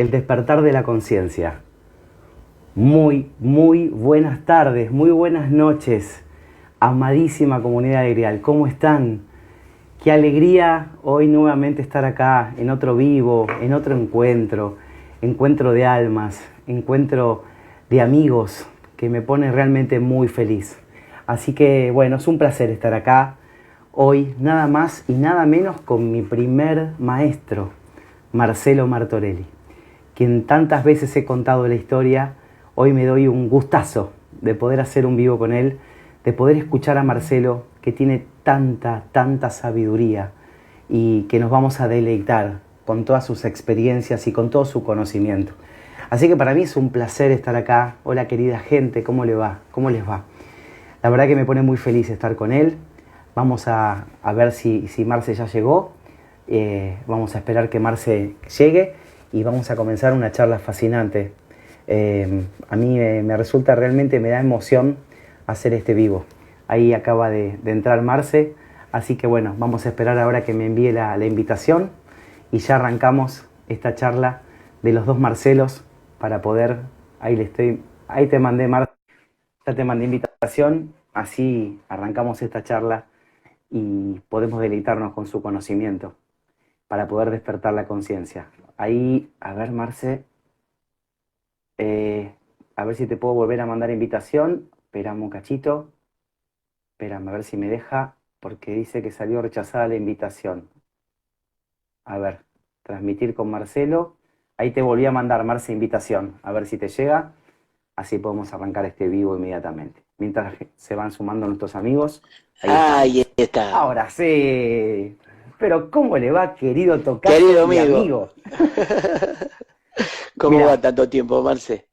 El despertar de la conciencia. Muy buenas tardes, muy buenas noches, amadísima comunidad de Grial. ¿Cómo están? Qué alegría hoy nuevamente estar acá en otro vivo, en otro encuentro, encuentro de almas, encuentro de amigos que me pone realmente muy feliz. Así que bueno, es un placer estar acá hoy, nada más y nada menos con mi primer maestro, Marcelo Martorelli, quien tantas veces he contado la historia. Hoy me doy un gustazo de poder hacer un vivo con él, de poder escuchar a Marcelo, que tiene tanta sabiduría y que nos vamos a deleitar con todas sus experiencias y con todo su conocimiento. Así que para mí es un placer estar acá. Hola querida gente, ¿cómo le va? ¿Cómo les va? La verdad que me pone muy feliz estar con él. Vamos a ver si Marce ya llegó. Vamos a esperar que Marce llegue y vamos a comenzar una charla fascinante. A mí me resulta realmente, me da emoción hacer este vivo. Ahí acaba de entrar Marce, así que bueno, vamos a esperar ahora que me envíe la invitación y ya arrancamos esta charla de los dos Marcelos para poder, ahí te mandé Marce, ya te mandé invitación, así arrancamos esta charla y podemos deleitarnos con su conocimiento para poder despertar la conciencia. Ahí, a ver Marce, a ver si te puedo volver a mandar invitación. Esperamos un cachito. Espérame, a ver si me deja, porque dice que salió rechazada la invitación. A ver, transmitir con Marcelo. Ahí te volví a mandar, Marce, invitación. A ver si te llega. Así podemos arrancar este vivo inmediatamente. Mientras se van sumando nuestros amigos, ahí Ahí estamos. está, Ahora sí. Pero ¿cómo le va, querido tocayo querido y amigo. amigo? ¿Cómo va Mira, tanto tiempo, Marce?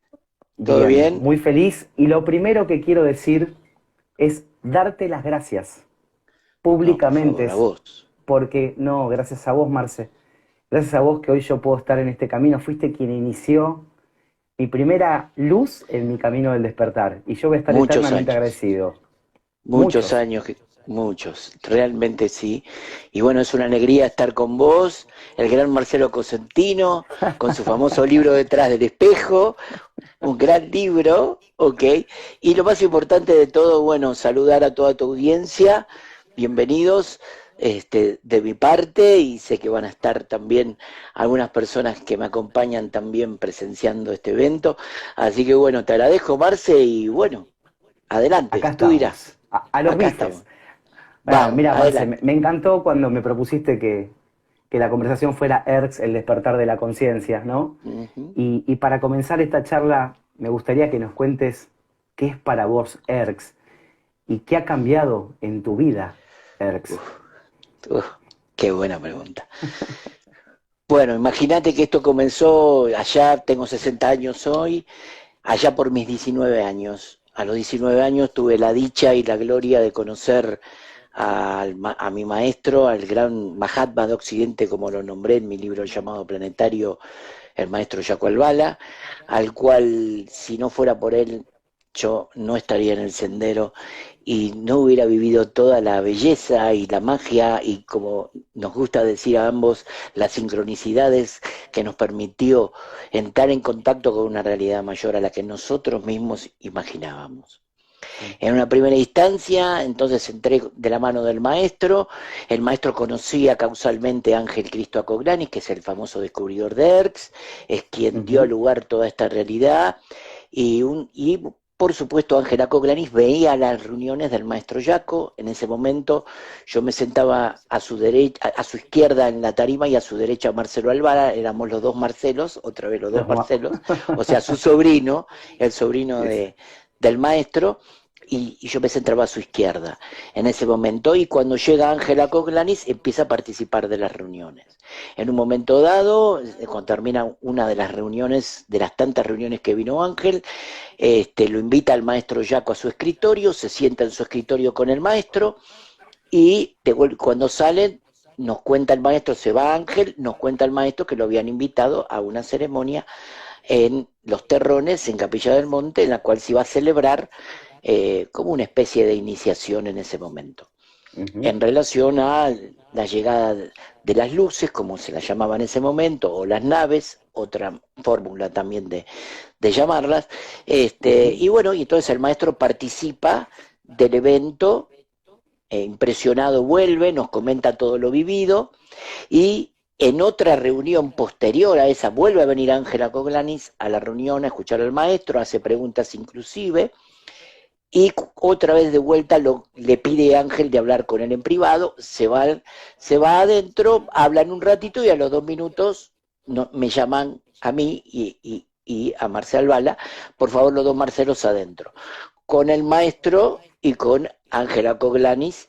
¿Todo bien, bien? muy feliz. Y lo primero que quiero decir es darte las gracias No, por públicamente, favor, a vos. porque no, gracias a vos, Marce. Gracias a vos que hoy yo puedo estar en este camino. Fuiste quien inició mi primera luz en mi camino del despertar. Y yo voy a estar Muchos eternamente años, agradecido. muchos Muchos. años, muchos, realmente sí. Y bueno, es una alegría estar con vos, el gran Marcelo Cosentino, con su famoso libro Detrás del Espejo, un gran libro, ¿ok? Y lo más importante de todo, bueno, saludar a toda tu audiencia, bienvenidos, de mi parte, y sé que van a estar también algunas personas que me acompañan también presenciando este evento, así que bueno, te agradezco, Marce, y bueno, Acá adelante, tú estamos. dirás, A los acá vistos. estamos, vamos, Mira, Marce, adelante. me encantó cuando me propusiste que la conversación fuera ERX, el despertar de la conciencia, ¿no? Ujú. Y para comenzar esta charla, me gustaría que nos cuentes qué es para vos ERX y qué ha cambiado en tu vida ERX. Uf, uf, qué buena pregunta. Bueno, imagínate que esto comenzó allá, tengo 60 años hoy, allá por mis 19 años. A los 19 años tuve la dicha y la gloria de conocer a mi maestro, al gran Mahatma de Occidente, como lo nombré en mi libro llamado Planetario, el maestro Jaco Albala, al cual si no fuera por él yo no estaría en el sendero y no hubiera vivido toda la belleza y la magia y, como nos gusta decir a ambos, las sincronicidades que nos permitió entrar en contacto con una realidad mayor a la que nosotros mismos imaginábamos. Sí. En una primera instancia, entonces entré de la mano del maestro. El maestro conocía causalmente a Ángel Cristo Acoglani, que es el famoso descubridor de Hertz, es quien dio a Ujú. lugar toda esta realidad. Y por supuesto, Ángel Acoglani veía las reuniones del maestro Yaco. En ese momento yo me sentaba a su derecha, a su izquierda en la tarima, y a su derecha Marcelo Alvara, éramos los dos Marcelos, otra vez los dos Los ma- Marcelos, o sea, su sobrino, el sobrino Es- del maestro, y yo me centraba a su izquierda en ese momento, y cuando llega Ángela Coglanis empieza a participar de las reuniones. En un momento dado, cuando termina una de las reuniones, de las tantas reuniones que vino Ángel, lo invita al maestro Jaco a su escritorio, se sienta en su escritorio con el maestro, y cuando salen nos cuenta el maestro, se va Ángel, nos cuenta el maestro que lo habían invitado a una ceremonia en Los Terrones, en Capilla del Monte, en la cual se iba a celebrar como una especie de iniciación en ese momento. Ujú. en relación a la llegada de las luces, como se las llamaba en ese momento, o las naves, otra fórmula también de llamarlas. Ujú. Y bueno, y entonces el maestro participa del evento, impresionado vuelve, nos comenta todo lo vivido, y en otra reunión posterior a esa vuelve a venir Ángela Coglanis a la reunión a escuchar al maestro, hace preguntas inclusive, y otra vez de vuelta le pide a Ángel de hablar con él en privado, se va adentro, hablan un ratito y a los 2 minutos me llaman a mí y a Marcel Bala, por favor los dos Marcelos adentro, con el maestro y con Ángela Coglanis,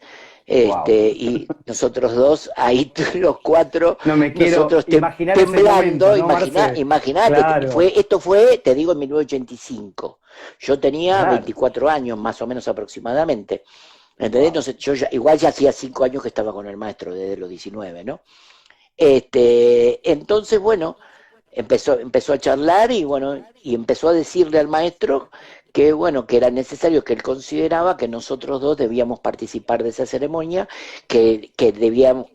Wow. y nosotros dos, ahí los cuatro, No me quiero nosotros imaginar ese momento, temblando, ¿no, Marce? imagínate, Claro. esto fue, te digo, en 1985. Yo tenía Claro. 24 años, más o menos aproximadamente. ¿Entendés? Wow. Entonces, igual ya hacía 5 años que estaba con el maestro, desde los 19, ¿no? Entonces, bueno, empezó a charlar y bueno, y empezó a decirle al maestro que bueno, que era necesario, que él consideraba que nosotros dos debíamos participar de esa ceremonia, que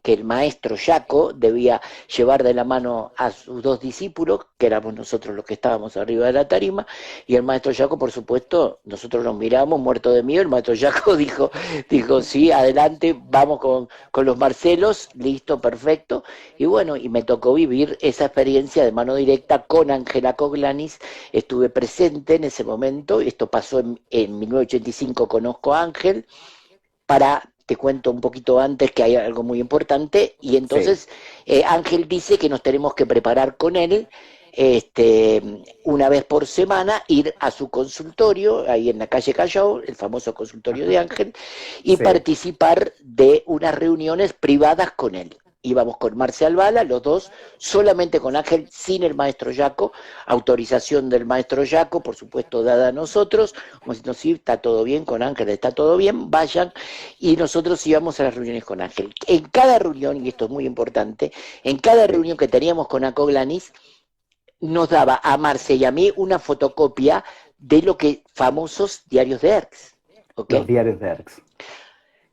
el maestro Yaco debía llevar de la mano a sus dos discípulos, que éramos nosotros los que estábamos arriba de la tarima, y el maestro Yaco, por supuesto, nosotros nos miramos muerto de miedo, el maestro Yaco dijo, sí, adelante, vamos con los Marcelos, listo, perfecto, y bueno, y me tocó vivir esa experiencia de mano directa con Ángela Coglanis. Estuve presente en ese momento, esto pasó en 1985, conozco a Ángel, te cuento un poquito antes que hay algo muy importante, y Sí. entonces Ángel dice que nos tenemos que preparar con él, una vez por semana, ir a su consultorio, ahí en la calle Callao, el famoso consultorio de Ajá. Ángel, y Sí. participar de unas reuniones privadas con él. Íbamos con Marcial Bala, los dos, solamente con Ángel, sin el maestro Yaco, autorización del maestro Yaco, por supuesto, dada a nosotros, como si no, sí, está todo bien con Ángel, está todo bien, vayan, y nosotros íbamos a las reuniones con Ángel. En cada reunión, y esto es muy importante, en cada Sí. reunión que teníamos con Acoglanis, nos daba a Marce y a mí una fotocopia de lo que famosos diarios de ERX. ¿Ok? Los diarios de Erx.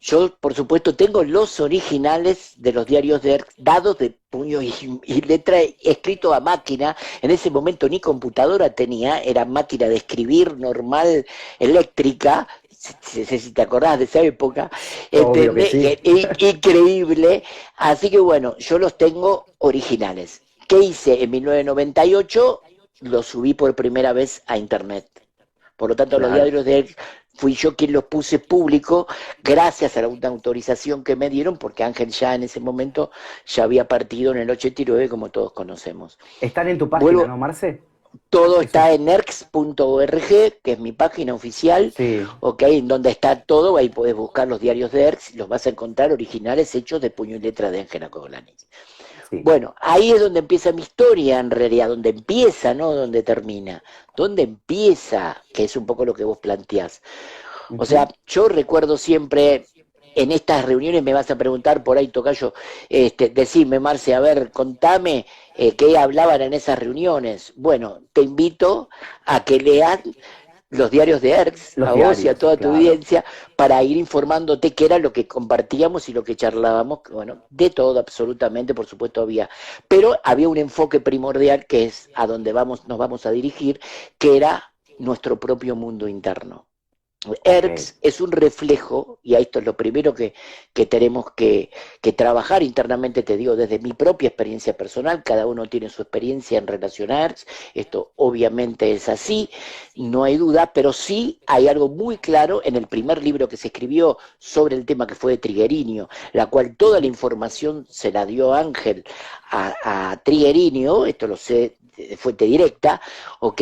Yo, por supuesto, tengo los originales de los diarios de ERX, dados de puño y letra, escrito a máquina. En ese momento ni computadora tenía, era máquina de escribir normal, eléctrica. Si te acordás de esa época, Obvio que sí. increíble. Así que bueno, yo los tengo originales. ¿Qué hice en 1998? Los subí por primera vez a internet. Por lo tanto, los Claro. diarios de él fui yo quien los puse público gracias a una autorización que me dieron, porque Ángel ya en ese momento ya había partido en el 89, como todos conocemos. Están en tu página, Vuelvo, ¿no, Marce? todo Esos. está en erx.org, que es mi página oficial, Sí. ok, en donde está todo, ahí podés buscar los diarios de ERX, los vas a encontrar originales hechos de puño y letra de Ángela Coglanis. Sí. Bueno, ahí es donde empieza mi historia en realidad, donde empieza, no donde termina, donde empieza, que es un poco lo que vos planteás. O sea, Ujú. yo recuerdo siempre, en estas reuniones me vas a preguntar por ahí, tocayo, decime, Marce, a ver, contame qué hablaban en esas reuniones. Bueno, te invito a que leas los diarios de ERX, Los a vos y a diarios, toda tu claro. audiencia, para ir informándote qué era lo que compartíamos y lo que charlábamos, bueno, de todo absolutamente, por supuesto había, pero había un enfoque primordial que es a donde nos vamos a dirigir, que era nuestro propio mundo interno. Ok. ERX es un reflejo, y a esto es lo primero que tenemos que trabajar internamente, te digo, desde mi propia experiencia personal, cada uno tiene su experiencia en relación a ERX, esto obviamente es así, no hay duda, pero sí hay algo muy claro en el primer libro que se escribió sobre el tema, que fue de Triguerinio, la cual toda la Ujú. información se la dio Ángel a Triguerinio, esto lo sé de fuente directa, ¿ok?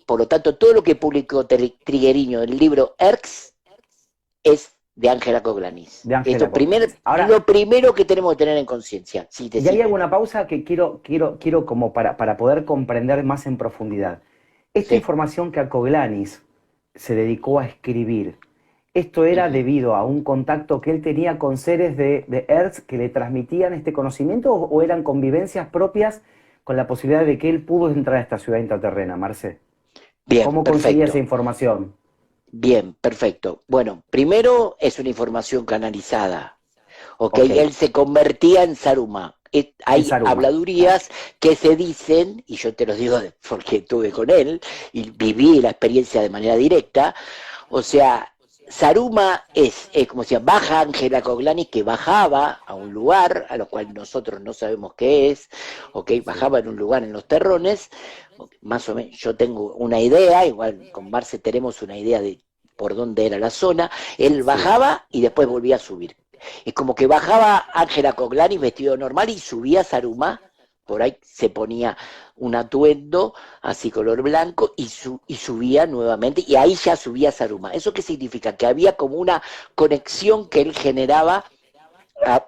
Por lo tanto, todo lo que publicó Triguerio en el libro ERX es de Ángela Coglanis. De Ángela Coglanis. Lo Ahora, primero que tenemos que tener en conciencia, sí, y ahí hago decime. una pausa que quiero como para poder comprender más en profundidad. Esta Sí. información que Acoglanis se dedicó a escribir, ¿esto era Ujú. debido a un contacto que él tenía con seres de Earth que le transmitían este conocimiento o eran convivencias propias con la posibilidad de que él pudo entrar a esta ciudad intraterrena, Marce? Bien, ¿Cómo conseguía esa perfecto. información? Bien, perfecto. Bueno, primero es una información canalizada. ¿Ok? Ok, Él se convertía en Saruma. en Hay Saruma, claro. habladurías que se dicen, y yo te los digo porque estuve con él y viví la experiencia de manera directa, o sea, Saruma es como decía, baja Ángela Coglani, que bajaba a un lugar a lo cual nosotros no sabemos qué es, ¿ok? Sí, Bajaba en un lugar en los terrones, más o menos yo tengo una idea, igual con Marce tenemos una idea de por dónde era la zona, él sí, bajaba y después volvía a subir. Es como que bajaba Ángela Coglani vestido normal y subía Saruma, por ahí se ponía un atuendo así color blanco y subía nuevamente y ahí ya subía Saruma. ¿Eso qué significa? Que había como una conexión que él generaba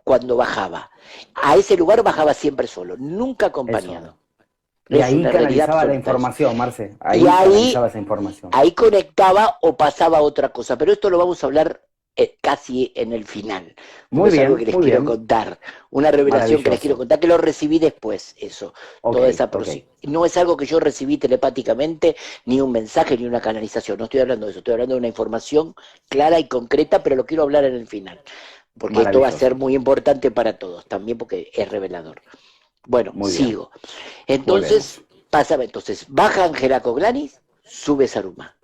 cuando bajaba. A ese lugar bajaba siempre solo, nunca eso. acompañado. Y Es ahí una realidad canalizaba la absoluta eso. información, Marce. Y Ahí canalizaba esa información. ahí conectaba o pasaba otra cosa, pero esto lo vamos a hablar casi en el final, porque es algo que les Muy quiero bien. contar, una revelación que les quiero Maravilloso. contar, que lo recibí después, eso, Ok, toda esa ok. no es algo que yo recibí telepáticamente, ni un mensaje, ni una canalización, no estoy hablando de eso, estoy hablando de una información clara y concreta, pero lo quiero hablar en el final, porque esto va a ser Maravilloso. muy importante para todos, también porque es revelador. Bueno, Muy bien. sigo. Entonces, Volvemos. baja Angela Coglanis, sube Saruma.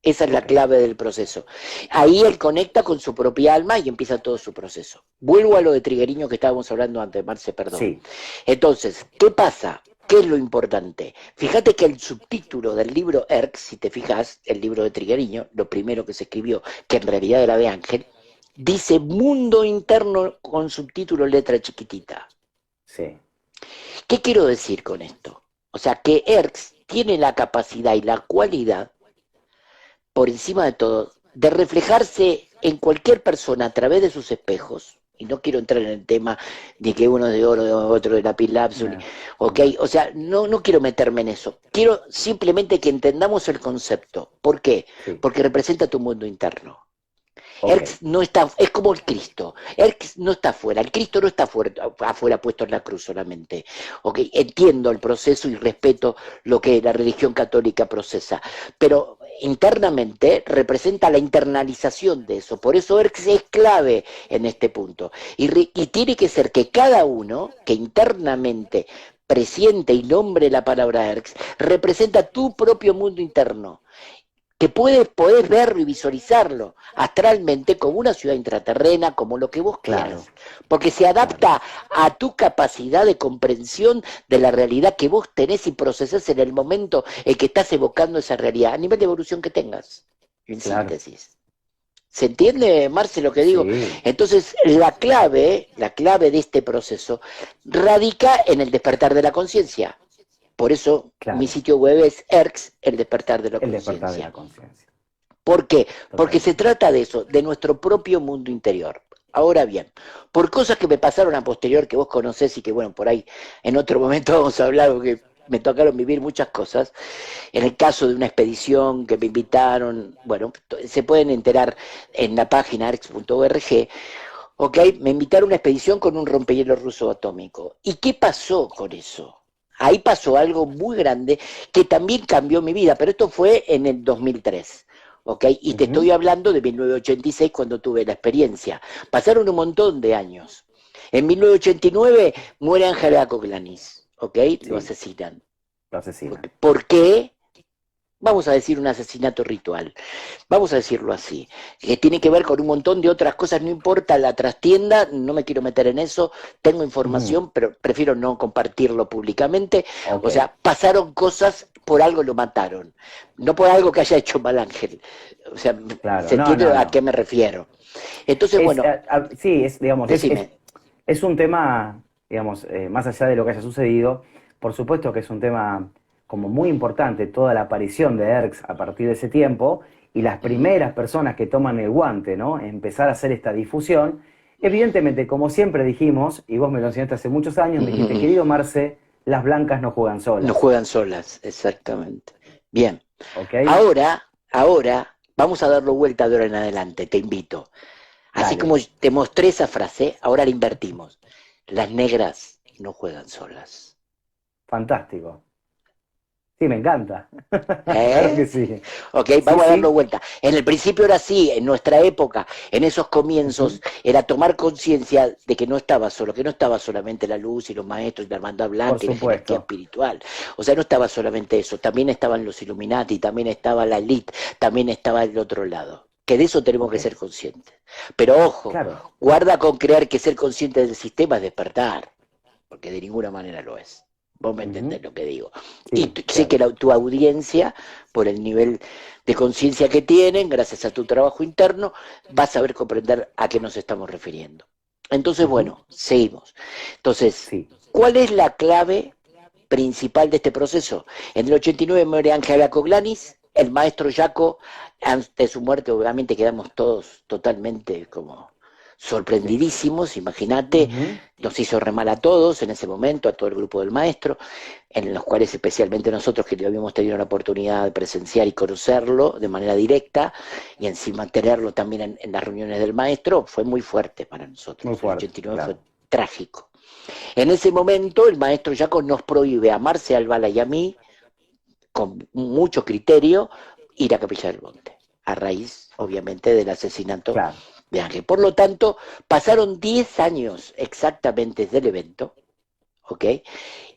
Esa es la Ok. clave del proceso. Ahí él conecta con su propia alma y empieza todo su proceso. Vuelvo a lo de Trigueriño que estábamos hablando antes, Marce, perdón. Sí. Entonces, ¿qué pasa? ¿Qué es lo importante? Fíjate que el subtítulo del libro Erx, si te fijas, el libro de Trigueriño, lo primero que se escribió, que en realidad era de Ángel, dice mundo interno con subtítulo letra chiquitita. Sí. ¿Qué quiero decir con esto? O sea, que Erx tiene la capacidad y la cualidad, por encima de todo, de reflejarse en cualquier persona a través de sus espejos. Y no quiero entrar en el tema de que uno es de oro, otro de lapislázuli, No, ¿ok? no. O sea, no quiero meterme en eso. Quiero simplemente que entendamos el concepto. ¿Por qué? Sí. Porque representa tu mundo interno. Ok. Erx no está, es como el Cristo. Erx no está afuera, el Cristo no está afuera puesto en la cruz solamente. ¿Okay? Entiendo el proceso y respeto lo que la religión católica procesa, pero internamente representa la internalización de eso. Por eso Erx es clave en este punto. Y tiene que ser que cada uno que internamente presiente y nombre la palabra Erx, representa tu propio mundo interno que podés verlo y visualizarlo astralmente como una ciudad intraterrena, como lo que vos Claro, quieras, porque se claro. adapta a tu capacidad de comprensión de la realidad que vos tenés y procesás en el momento en que estás evocando esa realidad, a nivel de evolución que tengas, en Claro. síntesis. ¿Se Ok. entiende, Marce, lo que digo? Sí. Entonces, la clave de este proceso radica en el despertar de la conciencia. Por eso mi Claro. sitio web es ERX, el despertar de la El despertar de conciencia. la conciencia. ¿Por qué? Porque se Totalmente. trata de eso, de nuestro propio mundo interior. Ahora bien, por cosas que me pasaron a posterior, que vos conocés y que, bueno, por ahí en otro momento vamos a hablar, porque me tocaron vivir muchas cosas. En el caso de una expedición que me invitaron, bueno, se pueden enterar en la página arx.org, ok, me invitaron a una expedición con un rompehielos ruso atómico. ¿Y qué pasó con eso? Ahí pasó algo muy grande que también cambió mi vida, pero esto fue en el 2003. ¿Ok? Y te estoy Ujú. hablando de 1986 cuando tuve la experiencia. Pasaron un montón de años. En 1989 muere Ángela Coglanis, ¿ok? Lo Sí, asesinan. lo asesinan. ¿Por qué? Vamos a decir un asesinato ritual, vamos a decirlo así, que tiene que ver con un montón de otras cosas, no importa la trastienda, no me quiero meter en eso, tengo Ujú. información, pero prefiero no compartirlo públicamente, o Ok. sea, pasaron cosas, por algo lo mataron, no por algo que haya hecho mal Ángel, o sea, Claro. ¿se No, entiende no, a qué no. me refiero? Entonces, bueno, Sí, es, digamos, decime. es un tema, digamos, más allá de lo que haya sucedido, por supuesto que es un tema como muy importante, toda la aparición de ERX a partir de ese tiempo y las Ujú, primeras personas que toman el guante, ¿no? Empezar a hacer esta difusión. Evidentemente, como siempre dijimos, y vos me lo enseñaste hace muchos años, me dijiste, ujú, querido Marce, las blancas no juegan no solas, juegan solas, exactamente. Bien, ¿ok? ahora, vamos a darlo vuelta de ahora en adelante, te invito. Así como Dale, te mostré esa frase, ahora la invertimos. Las negras no juegan solas. fantástico. Sí, me encanta. Claro que ¿Eh? sí. Ok, Sí, vamos a darlo sí, vuelta. En el principio era así, en nuestra época, en esos comienzos, ujú, era tomar conciencia de que no estaba solo, que no estaba solamente la luz y los maestros y la hermandad por blanca y la jerarquía supuesto. espiritual. O sea, no estaba solamente eso, también estaban los Illuminati, también estaba la elite, también estaba el otro lado. Que de eso tenemos Ok, que ser conscientes. Pero ojo, claro. guarda con creer que ser consciente del sistema es despertar, porque de ninguna manera lo es. Vos me Ujú, entendés lo que digo. Y sí, sé que claro. tu audiencia, por el nivel de conciencia que tienen, gracias a tu trabajo interno, va a saber comprender a qué nos estamos refiriendo. Entonces, Ujú, bueno, seguimos. Entonces, sí. ¿cuál es la clave principal de este proceso? En el 89 muere Ángela Coglanis, el maestro Jaco, antes de su muerte obviamente quedamos todos totalmente como Sí. sorprendidísimos, imagínate, Ujú, nos hizo re mal a todos en ese momento, a todo el grupo del maestro, en los cuales especialmente nosotros que habíamos tenido la oportunidad de presenciar y conocerlo de manera directa y encima tenerlo también en las reuniones del maestro, fue muy fuerte para muy nosotros. El fuerte, 89 fue claro. trágico. En ese momento el maestro Jaco nos prohíbe a Marce Albala y a mí, con mucho criterio, ir a Capilla del Monte, a raíz, obviamente, del asesinato Claro. de Ángel. Por lo tanto, pasaron 10 años exactamente del evento, ¿ok?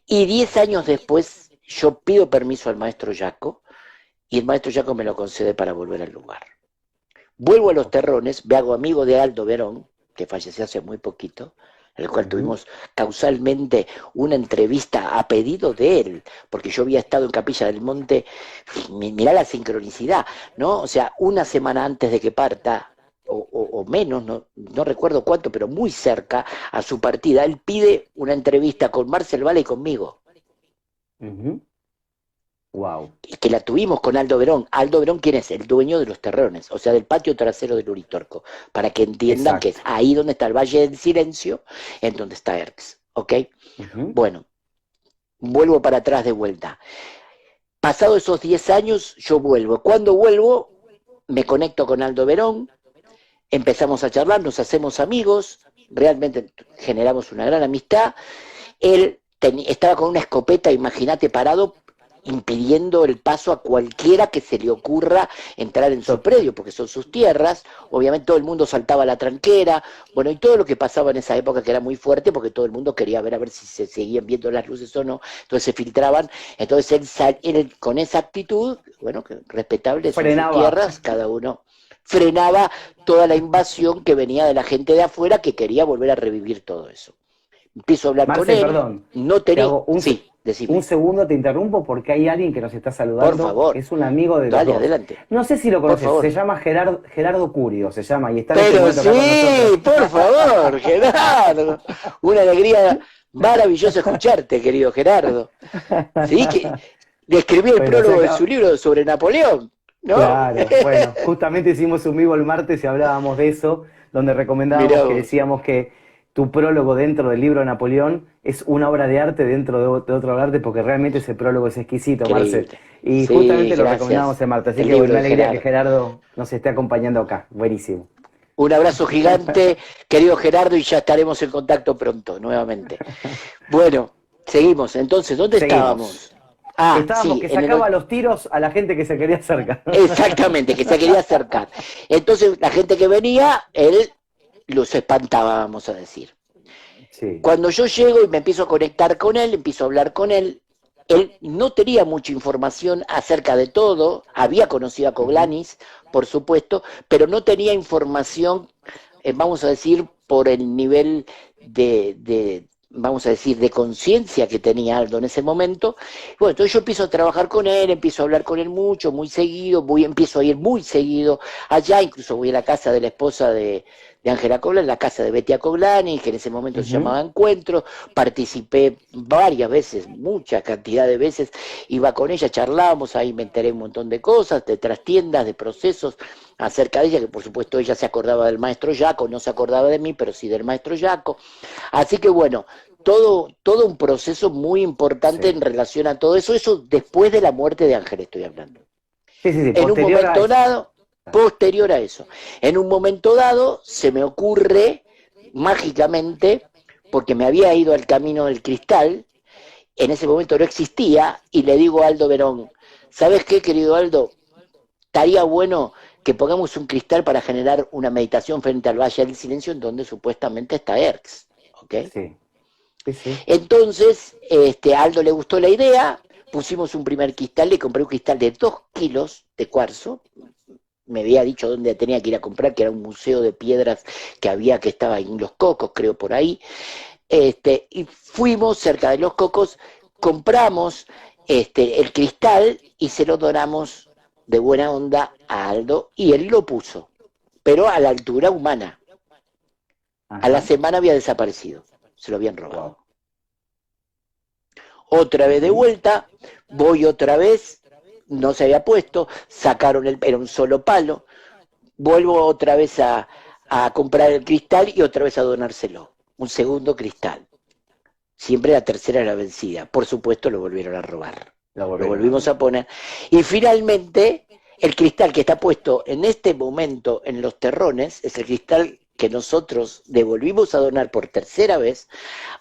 Y 10 años después yo pido permiso al maestro Jaco y el maestro Jaco me lo concede para volver al lugar. Vuelvo a Los Ok. Terrones, me hago amigo de Aldo Verón, que falleció hace muy poquito, en el cual Ujú, tuvimos causalmente una entrevista a pedido de él, porque yo había estado en Capilla del Monte, mirá la sincronicidad, ¿no? O sea, una semana antes de que parta, o menos, no recuerdo cuánto, pero muy cerca a su partida, él pide una entrevista con Marcel Valle y conmigo. ujú. Wow. Y que la tuvimos con Aldo Verón. Aldo Verón, ¿quién es? El dueño de los terrones, o sea, del patio trasero del Uritorco, para que entiendan que es Exacto. ahí donde está el Valle del Silencio, en donde está Erx, ¿ok? Ujú, Bueno, vuelvo para atrás de vuelta. Pasados esos 10 años, yo vuelvo. Cuando vuelvo, me conecto con Aldo Verón, empezamos a charlar, nos hacemos amigos, realmente generamos una gran amistad. Él estaba con una escopeta, imagínate, parado, impidiendo el paso a cualquiera que se le ocurra entrar en su to- predio, porque son sus tierras. Obviamente todo el mundo saltaba a la tranquera, bueno, y todo lo que pasaba en esa época que era muy fuerte, porque todo el mundo quería ver a ver si se seguían viendo las luces o no, entonces se filtraban. Entonces él con esa actitud, bueno, que respetable, son sus Frenaba. tierras, cada uno frenaba toda la invasión que venía de la gente de afuera que quería volver a revivir todo eso. Empiezo a hablar con Marce, él, perdón, no te tenía, hago sí, un decime, segundo, te interrumpo porque hay alguien que nos está por saludando, que favor, es un amigo de los dale, dos. adelante, No sé si lo por conoces, se favor. llama Gerardo Curio, se llama, y está en este Pero momento acá con nosotros. sí, por favor, Gerardo, una alegría maravillosa escucharte, querido Gerardo. Sí, que describió el Bueno, se prólogo de su acaba. libro sobre Napoleón, ¿no? Claro, bueno, justamente hicimos un vivo el martes y hablábamos de eso, donde recomendábamos Mirá que vos, decíamos que tu prólogo dentro del libro de Napoleón es una obra de arte dentro de otro arte, porque realmente ese prólogo es exquisito, Marce. increíble. Y Sí, justamente lo recomendábamos gracias. el martes, así El que bueno, libro una de alegría que Gerardo. Gerardo nos esté acompañando acá. Buenísimo. Un abrazo gigante, querido Gerardo, y ya estaremos en contacto pronto, nuevamente. Bueno, seguimos. Entonces, ¿dónde Seguimos. estábamos? Ah, Estábamos sí, que sacaba los tiros a la gente que se quería acercar. exactamente, que se quería acercar. Entonces, la gente que venía, él los espantaba, vamos a decir. Sí. Cuando yo llego y me empiezo a conectar con él, empiezo a hablar con él no tenía mucha información acerca de todo, había conocido a Ujú, Coglanis, por supuesto, pero no tenía información, vamos a decir, por el nivel vamos a decir, de conciencia que tenía Aldo en ese momento. Bueno, entonces yo empiezo a trabajar con él, empiezo a hablar con él mucho, muy seguido, empiezo a ir muy seguido allá, incluso voy a la casa de la esposa de Ángela Coglan, la casa de Betty Acoglani, que en ese momento se ujú. llamaba Encuentro, participé varias veces, mucha cantidad de veces, iba con ella, charlábamos, ahí me enteré un montón de cosas, de trastiendas, de procesos acerca de ella, que por supuesto ella se acordaba del maestro Yaco, no se acordaba de mí, pero sí del maestro Yaco. Así que bueno, todo un proceso muy importante en Sí. relación a todo eso, eso después de la muerte de Ángel estoy hablando. Sí, sí, sí. En un Posterior a momento eso. dado, posterior a eso, en un momento dado se me ocurre mágicamente, porque me había ido al camino del cristal, en ese momento no existía, y le digo a Aldo Verón, ¿sabes qué, querido Aldo? Estaría bueno que pongamos un cristal para generar una meditación frente al Valle del Silencio, en donde supuestamente está Erx, ¿ok? Sí, sí, sí. Entonces, a Aldo le gustó la idea, pusimos un primer cristal, le compré un cristal de 2 kilos de cuarzo, me había dicho dónde tenía que ir a comprar, que era un museo de piedras que había, que estaba en Los Cocos, creo por ahí, y fuimos cerca de Los Cocos, compramos el cristal y se lo donamos de buena onda a Aldo, y él lo puso, pero a la altura humana. A la Ajá. semana había desaparecido, se lo habían robado. Wow. Otra vez de Ok. vuelta, voy otra vez, no se había puesto, sacaron era un solo palo, vuelvo otra vez a comprar el cristal y otra vez a donárselo, un segundo cristal. Siempre la tercera era vencida. Por supuesto lo volvieron a robar. Lo Lo volvieron a volvimos a robar. poner. Y finalmente, el cristal que está puesto en este momento en los terrones es el cristal que nosotros devolvimos a donar por tercera vez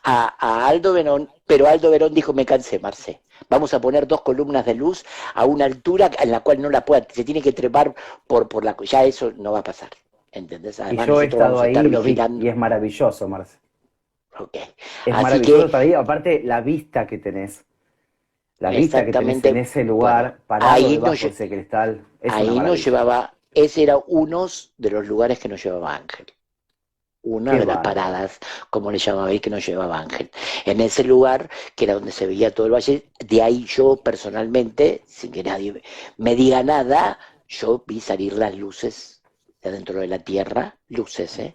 a Aldo Verón, pero Aldo Verón dijo, me cansé, Marce. Vamos a poner 2 columnas de luz a una altura en la cual no la pueda, se tiene que trepar por la... Ya eso no va a pasar, ¿entendés? Y Además yo he nosotros estado vamos a ahí estar y lo vi, y vigilando. es maravilloso, Marce. Ok. Es Así maravilloso que, estar ahí. Aparte, la vista que tenés en exactamente, ese bueno, lugar, parado debajo de ese cristal, es una ahí nos maravilla. llevaba, ese era uno de los lugares que nos llevaba Ángel. Una Qué de las bárbaro. paradas, como le llamaba él, que nos llevaba Ángel. En ese lugar, que era donde se veía todo el valle, de ahí yo personalmente, sin que nadie me diga nada, yo vi salir las luces de dentro de la tierra, luces, ¿eh?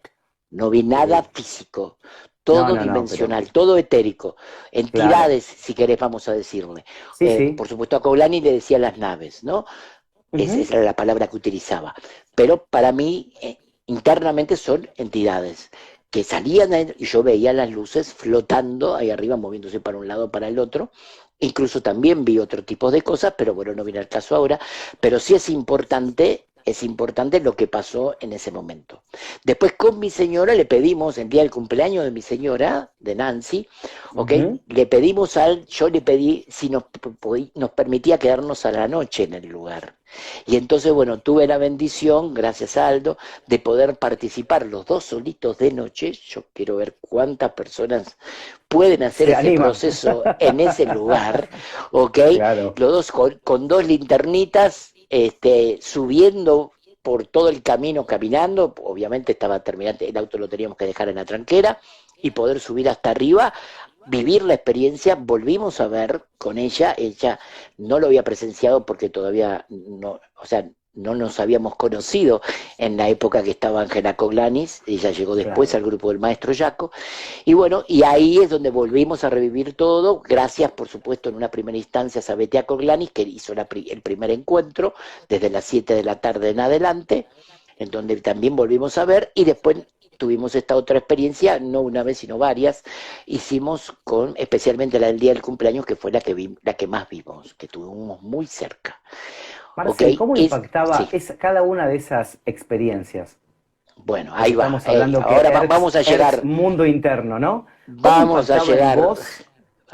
No vi nada Sí. físico, No, todo no, no, pero dimensional, todo etérico, claro. entidades, si querés, vamos a decirle. Sí, sí. Por supuesto, a Coblani le decía las naves, ¿no? Ujú. Esa era la palabra que utilizaba. Pero para mí, internamente son entidades que salían y yo veía las luces flotando ahí arriba, moviéndose para un lado o para el otro. Incluso también vi otro tipo de cosas, pero bueno, no viene al caso ahora. Pero sí es importante lo que pasó en ese momento. Después con mi señora le pedimos, el día del cumpleaños de mi señora, de Nancy, ¿ok? Ujú. Le pedimos yo le pedí si nos permitía quedarnos a la noche en el lugar. Y entonces, bueno, tuve la bendición, gracias a Aldo, de poder participar los dos solitos de noche. Yo quiero ver cuántas personas pueden hacer Se ese animan. proceso en ese lugar, ¿ok? Claro, Los dos con 2 linternitas, subiendo por todo el camino caminando, obviamente estaba terminante, el auto lo teníamos que dejar en la tranquera, y poder subir hasta arriba, vivir la experiencia. Volvimos a ver con ella no lo había presenciado porque todavía no, o sea, no nos habíamos conocido en la época que estaba Ángela Coglanis, ella llegó después claro. al grupo del maestro Yaco, y bueno, y ahí es donde volvimos a revivir todo, gracias por supuesto en una primera instancia a Sabetia Coglanis, que hizo el primer encuentro desde las 7 de la tarde en adelante, en donde también volvimos a ver, y después tuvimos esta otra experiencia, no una vez sino varias, hicimos con, especialmente la del día del cumpleaños, que fue la que más vimos, que tuvimos muy cerca, ¿ok? Marce, ¿cómo Sí, impactaba cada una de esas experiencias? bueno, Porque ahí va, estamos hablando que ahora vamos a Erx llegar, mundo interno, ¿no? ¿Cómo vamos a impactaba en llegar, vos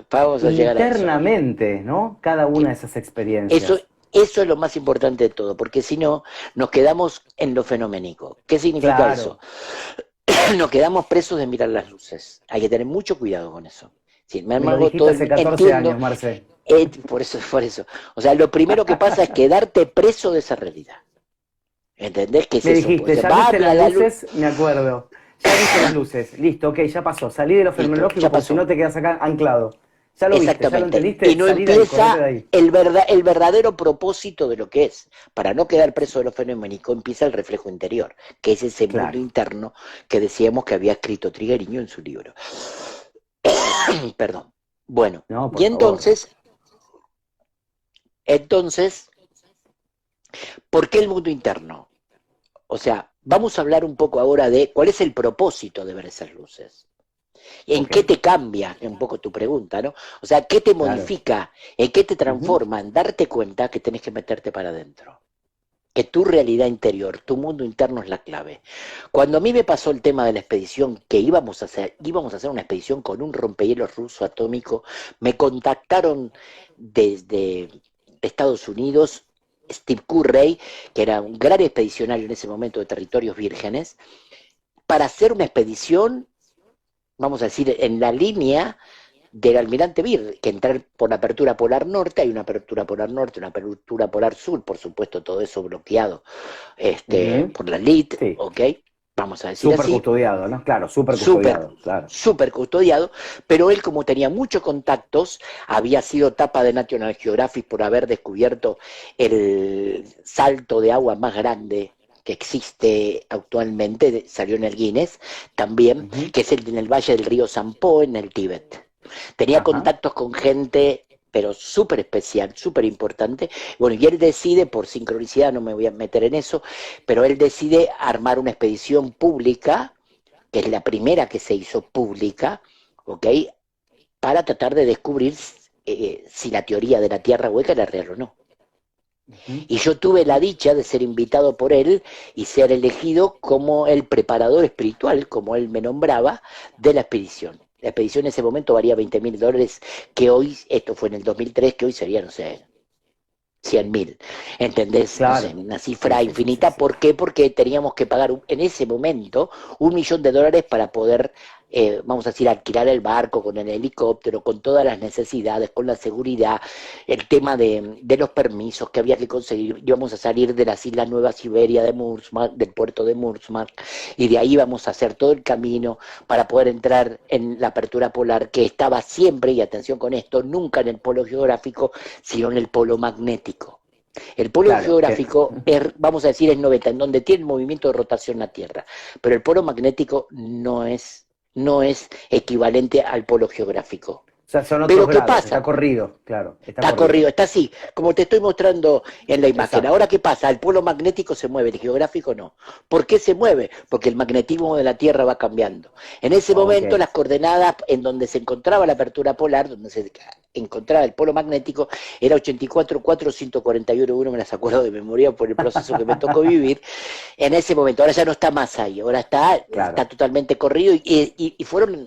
vamos a llegar a eso. internamente, ¿no? Cada una de esas Eso, experiencias. eso es lo más importante de todo, porque si no, nos quedamos en lo fenoménico. ¿Qué significa eso? Claro. Nos quedamos presos de mirar las luces. Hay que tener mucho cuidado con eso. Sin Me lo embargo, dijiste hace 14 entiendo, años, Marce. por eso, por eso. O sea, lo primero que pasa es quedarte preso de esa realidad. ¿Entendés qué es Me eso? Pues dijiste, ya va, viste mira las la luz, luces, me acuerdo. Ya viste las luces. Listo, ok, ya pasó. Salí de lo listo, fenomenológico ya porque si no pasó. te quedas acá anclado. Ya lo viste, ya lo Exactamente. entendiste. Y no Salí de ahí, correte de empieza ahí. el verdadero propósito de lo que es. Para no quedar preso de lo fenoménico, empieza el reflejo interior, que es ese mundo Claro. interno que decíamos que había escrito Trigueriño en su libro. Perdón. Bueno, No, y por favor. entonces, ¿por qué el mundo interno? O sea, vamos a hablar un poco ahora de cuál es el propósito de ver esas luces. ¿En Ok, qué te cambia? Es un poco tu pregunta, ¿no? O sea, ¿qué te claro. modifica? ¿En qué te Ujú. transforma? En darte cuenta que tenés que meterte para adentro. que tu realidad interior, tu mundo interno es la clave. Cuando a mí me pasó el tema de la expedición, que íbamos a hacer una expedición con un rompehielos ruso atómico, me contactaron desde Estados Unidos Steve Curray, que era un gran expedicionario en ese momento de territorios vírgenes, para hacer una expedición, vamos a decir, en la línea del Almirante Beer, que entrar por la apertura polar norte, hay una apertura polar norte, una apertura polar sur, por supuesto, todo eso bloqueado Ujú. por la LIT, Sí, ¿ok? Vamos a decir súper así, custodiado, ¿no? Claro, súper súper, custodiado, claro. súper custodiado, pero él como tenía muchos contactos, había sido tapa de National Geographic por haber descubierto el salto de agua más grande que existe actualmente, salió en el Guinness también, Ujú. que es el en el valle del río Sampo en el Tíbet. Tenía Ajá. contactos con gente, pero súper especial, súper importante. Bueno, y él decide, por sincronicidad, no me voy a meter en eso, pero él decide armar una expedición pública, que es la primera que se hizo pública, ¿ok? Para tratar de descubrir si la teoría de la Tierra hueca era real o no. Ujú. Y yo tuve la dicha de ser invitado por él y ser elegido como el preparador espiritual, como él me nombraba, de la expedición. La expedición en ese momento valía $20.000, que hoy, esto fue en el 2003, que hoy sería, no sé, 100.000. ¿Entendés? No sé, Claro. una Sí, cifra sí, sí, sí, infinita. sí. ¿Por qué? Porque teníamos que pagar en ese momento $1.000.000 para poder, vamos a decir, alquilar el barco con el helicóptero, con todas las necesidades, con la seguridad, el tema de los permisos que había que conseguir. Íbamos a salir de las Islas Nueva Siberia de Murmansk, del puerto de Murmansk, y de ahí íbamos a hacer todo el camino para poder entrar en la apertura polar, que estaba siempre, y atención con esto, nunca en el polo geográfico, sino en el polo magnético. El polo Claro, que geográfico, vamos a decir, es 90, en donde tiene movimiento de rotación la Tierra, pero el polo magnético no es equivalente al polo geográfico. o sea, son otros Pero ¿qué grados, está pasa? corrido, claro, está Está corrido. corrido, está así, como te estoy mostrando en la imagen. Ahora, Exacto. ¿qué pasa? El polo magnético se mueve, el geográfico no. ¿Por qué se mueve? Porque el magnetismo de la Tierra va cambiando. En ese Ok. momento, las coordenadas en donde se encontraba la apertura polar, donde se encontraba el polo magnético, era 84,441, me las acuerdo de memoria por el proceso que me tocó vivir, en ese momento. Ahora ya no está más ahí, ahora está Claro. totalmente corrido y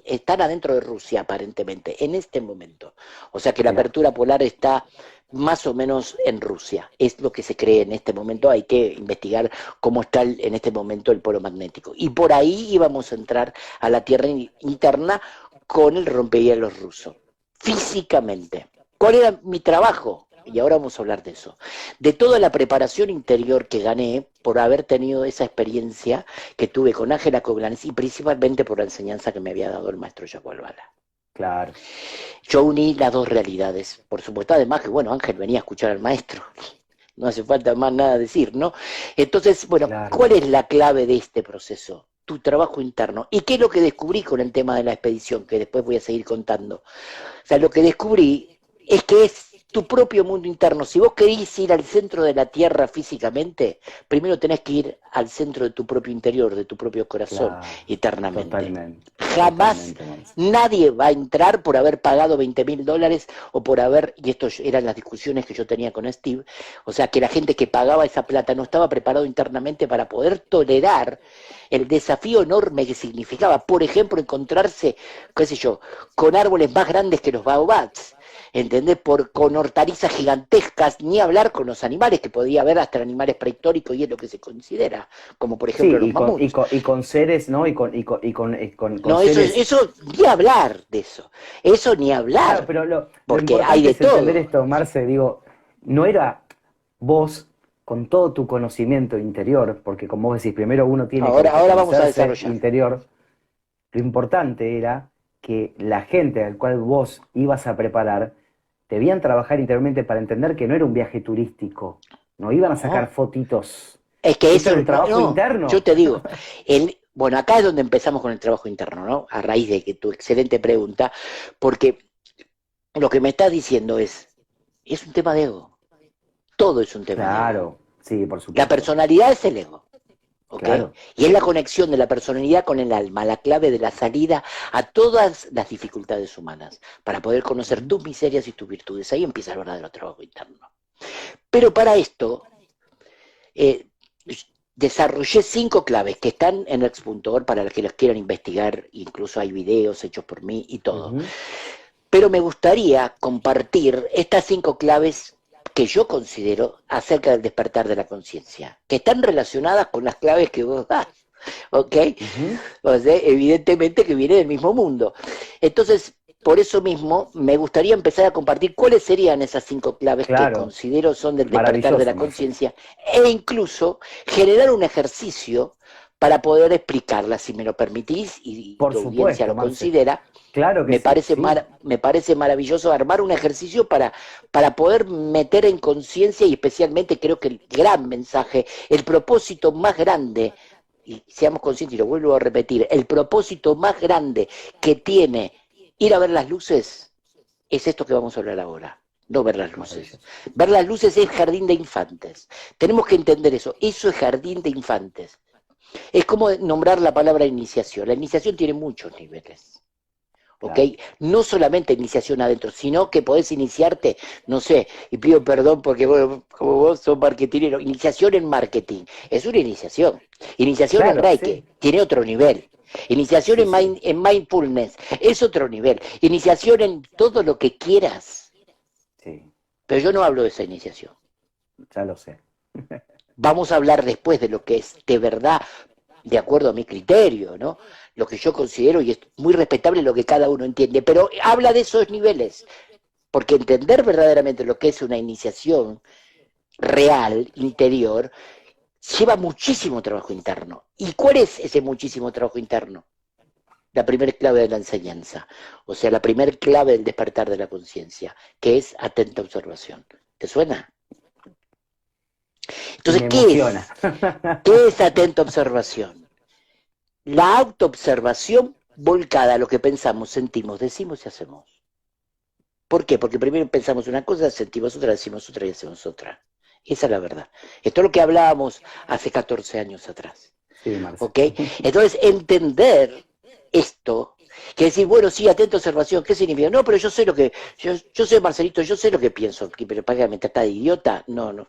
están adentro de Rusia aparentemente, en este momento. O sea que la Mira. apertura polar está más o menos en Rusia, es lo que se cree en este momento, hay que investigar cómo está en este momento el polo magnético. Y por ahí íbamos a entrar a la Tierra interna con el rompehielos ruso, físicamente. ¿Cuál era mi trabajo? Y ahora vamos a hablar de eso. De toda la preparación interior que gané por haber tenido esa experiencia que tuve con Ángela Coglanes y principalmente por la enseñanza que me había dado el maestro Jaco Albala. Claro, Yo uní las dos realidades. Por supuesto, además que, bueno, Ángel venía a escuchar al maestro. No hace falta más nada decir, ¿no? Entonces, bueno, claro, ¿cuál es claro. la clave de este proceso? Tu trabajo interno. ¿Y qué es lo que descubrí con el tema de la expedición? Que después voy a seguir contando. O sea, lo que descubrí es que es tu propio mundo interno. Si vos querés ir al centro de la Tierra físicamente, primero tenés que ir al centro de tu propio interior, de tu propio corazón, Claro. eternamente. Totalmente. Jamás Totalmente, Marce. nadie va a entrar por haber pagado $20.000 o por haber, y esto eran las discusiones que yo tenía con Steve, o sea, que la gente que pagaba esa plata no estaba preparado internamente para poder tolerar el desafío enorme que significaba, por ejemplo, encontrarse, qué sé yo, con árboles más grandes que los baobabs, ¿entendés? Con hortalizas gigantescas, ni hablar con los animales, que podía haber hasta animales prehistóricos y es lo que se considera, como por ejemplo Sí, los mamuts. y con seres, ¿no? Y con No, eso, seres. eso, ni hablar de eso ni Claro, hablar, pero lo porque hay importante de es entender todo. esto, Marce, digo, no era vos con todo tu conocimiento interior, porque como vos decís, primero uno tiene que Ahora vamos a autoconocerse desarrollar. interior, lo importante era que la gente al cual vos ibas a preparar, debían trabajar interiormente para entender que no era un viaje turístico, no iban a sacar No, fotitos, es que esto eso, era un no, trabajo no, yo interno. te digo, bueno, acá es donde empezamos con el trabajo interno, ¿no? A raíz de que tu excelente pregunta, porque lo que me estás diciendo es un tema de ego. Todo es un tema de ego. Claro, sí, por La supuesto, personalidad es el ego. ¿Ok? claro. Y es la conexión de la personalidad con el alma, la clave de la salida a todas las dificultades humanas, para poder conocer Ujú. tus miserias y tus virtudes. Ahí empieza el verdadero trabajo interno. Pero para esto, eh, desarrollé 5 claves que están en Ex.org para los que las quieran investigar, incluso hay videos hechos por mí y todo. Pero me gustaría compartir estas 5 claves que yo considero acerca del despertar de la conciencia, que están relacionadas con las claves que vos das, ¿ok? O sea, evidentemente que viene del mismo mundo. Entonces, por eso mismo, me gustaría empezar a compartir cuáles serían esas 5 claves que considero son del despertar de la conciencia, e incluso generar un ejercicio para poder explicarlas, si me lo permitís, y por tu supuesto, audiencia lo Marce. considera. Claro que Me parece maravilloso armar un ejercicio para poder meter en conciencia, y especialmente creo que el gran mensaje, el propósito más grande, y seamos conscientes, y lo vuelvo a repetir, el propósito más grande que tiene ir a ver las luces es esto que vamos a hablar ahora. No ver las luces. Ver las luces es jardín de infantes. Tenemos que entender eso. Eso es jardín de infantes. Es como nombrar la palabra iniciación. La iniciación tiene muchos niveles. ¿Ok? Claro. No solamente iniciación adentro, sino que podés iniciarte, no sé, y pido perdón porque vos, como vos sos marketingero, iniciación en marketing. Es una iniciación. Iniciación en Reiki, tiene otro nivel. Iniciación en mindfulness, es otro nivel. Iniciación en todo lo que quieras. Pero yo no hablo de esa iniciación. Ya lo sé. Vamos a hablar después de lo que es de verdad, de acuerdo a mi criterio, ¿no? Lo que yo considero, y es muy respetable lo que cada uno entiende, pero habla de esos niveles, porque entender verdaderamente lo que es una iniciación real, interior, lleva muchísimo trabajo interno. ¿Y cuál es ese muchísimo trabajo interno? La primera clave de la enseñanza, o sea, la primera clave del despertar de la conciencia, que es atenta observación. ¿Te suena? Entonces, ¿qué es atenta observación? La autoobservación volcada a lo que pensamos, sentimos, decimos y hacemos. ¿Por qué? Porque primero pensamos una cosa, sentimos otra, decimos otra y hacemos otra. Esa es la verdad. Esto es lo que hablábamos hace 14 años atrás. Sí, Marce. ¿Ok? Entonces, entender esto, que decir, bueno, sí, atenta observación, ¿qué significa? No, pero yo sé lo que, yo sé, Marcelito, yo sé lo que pienso, pero para me trata de idiota, no,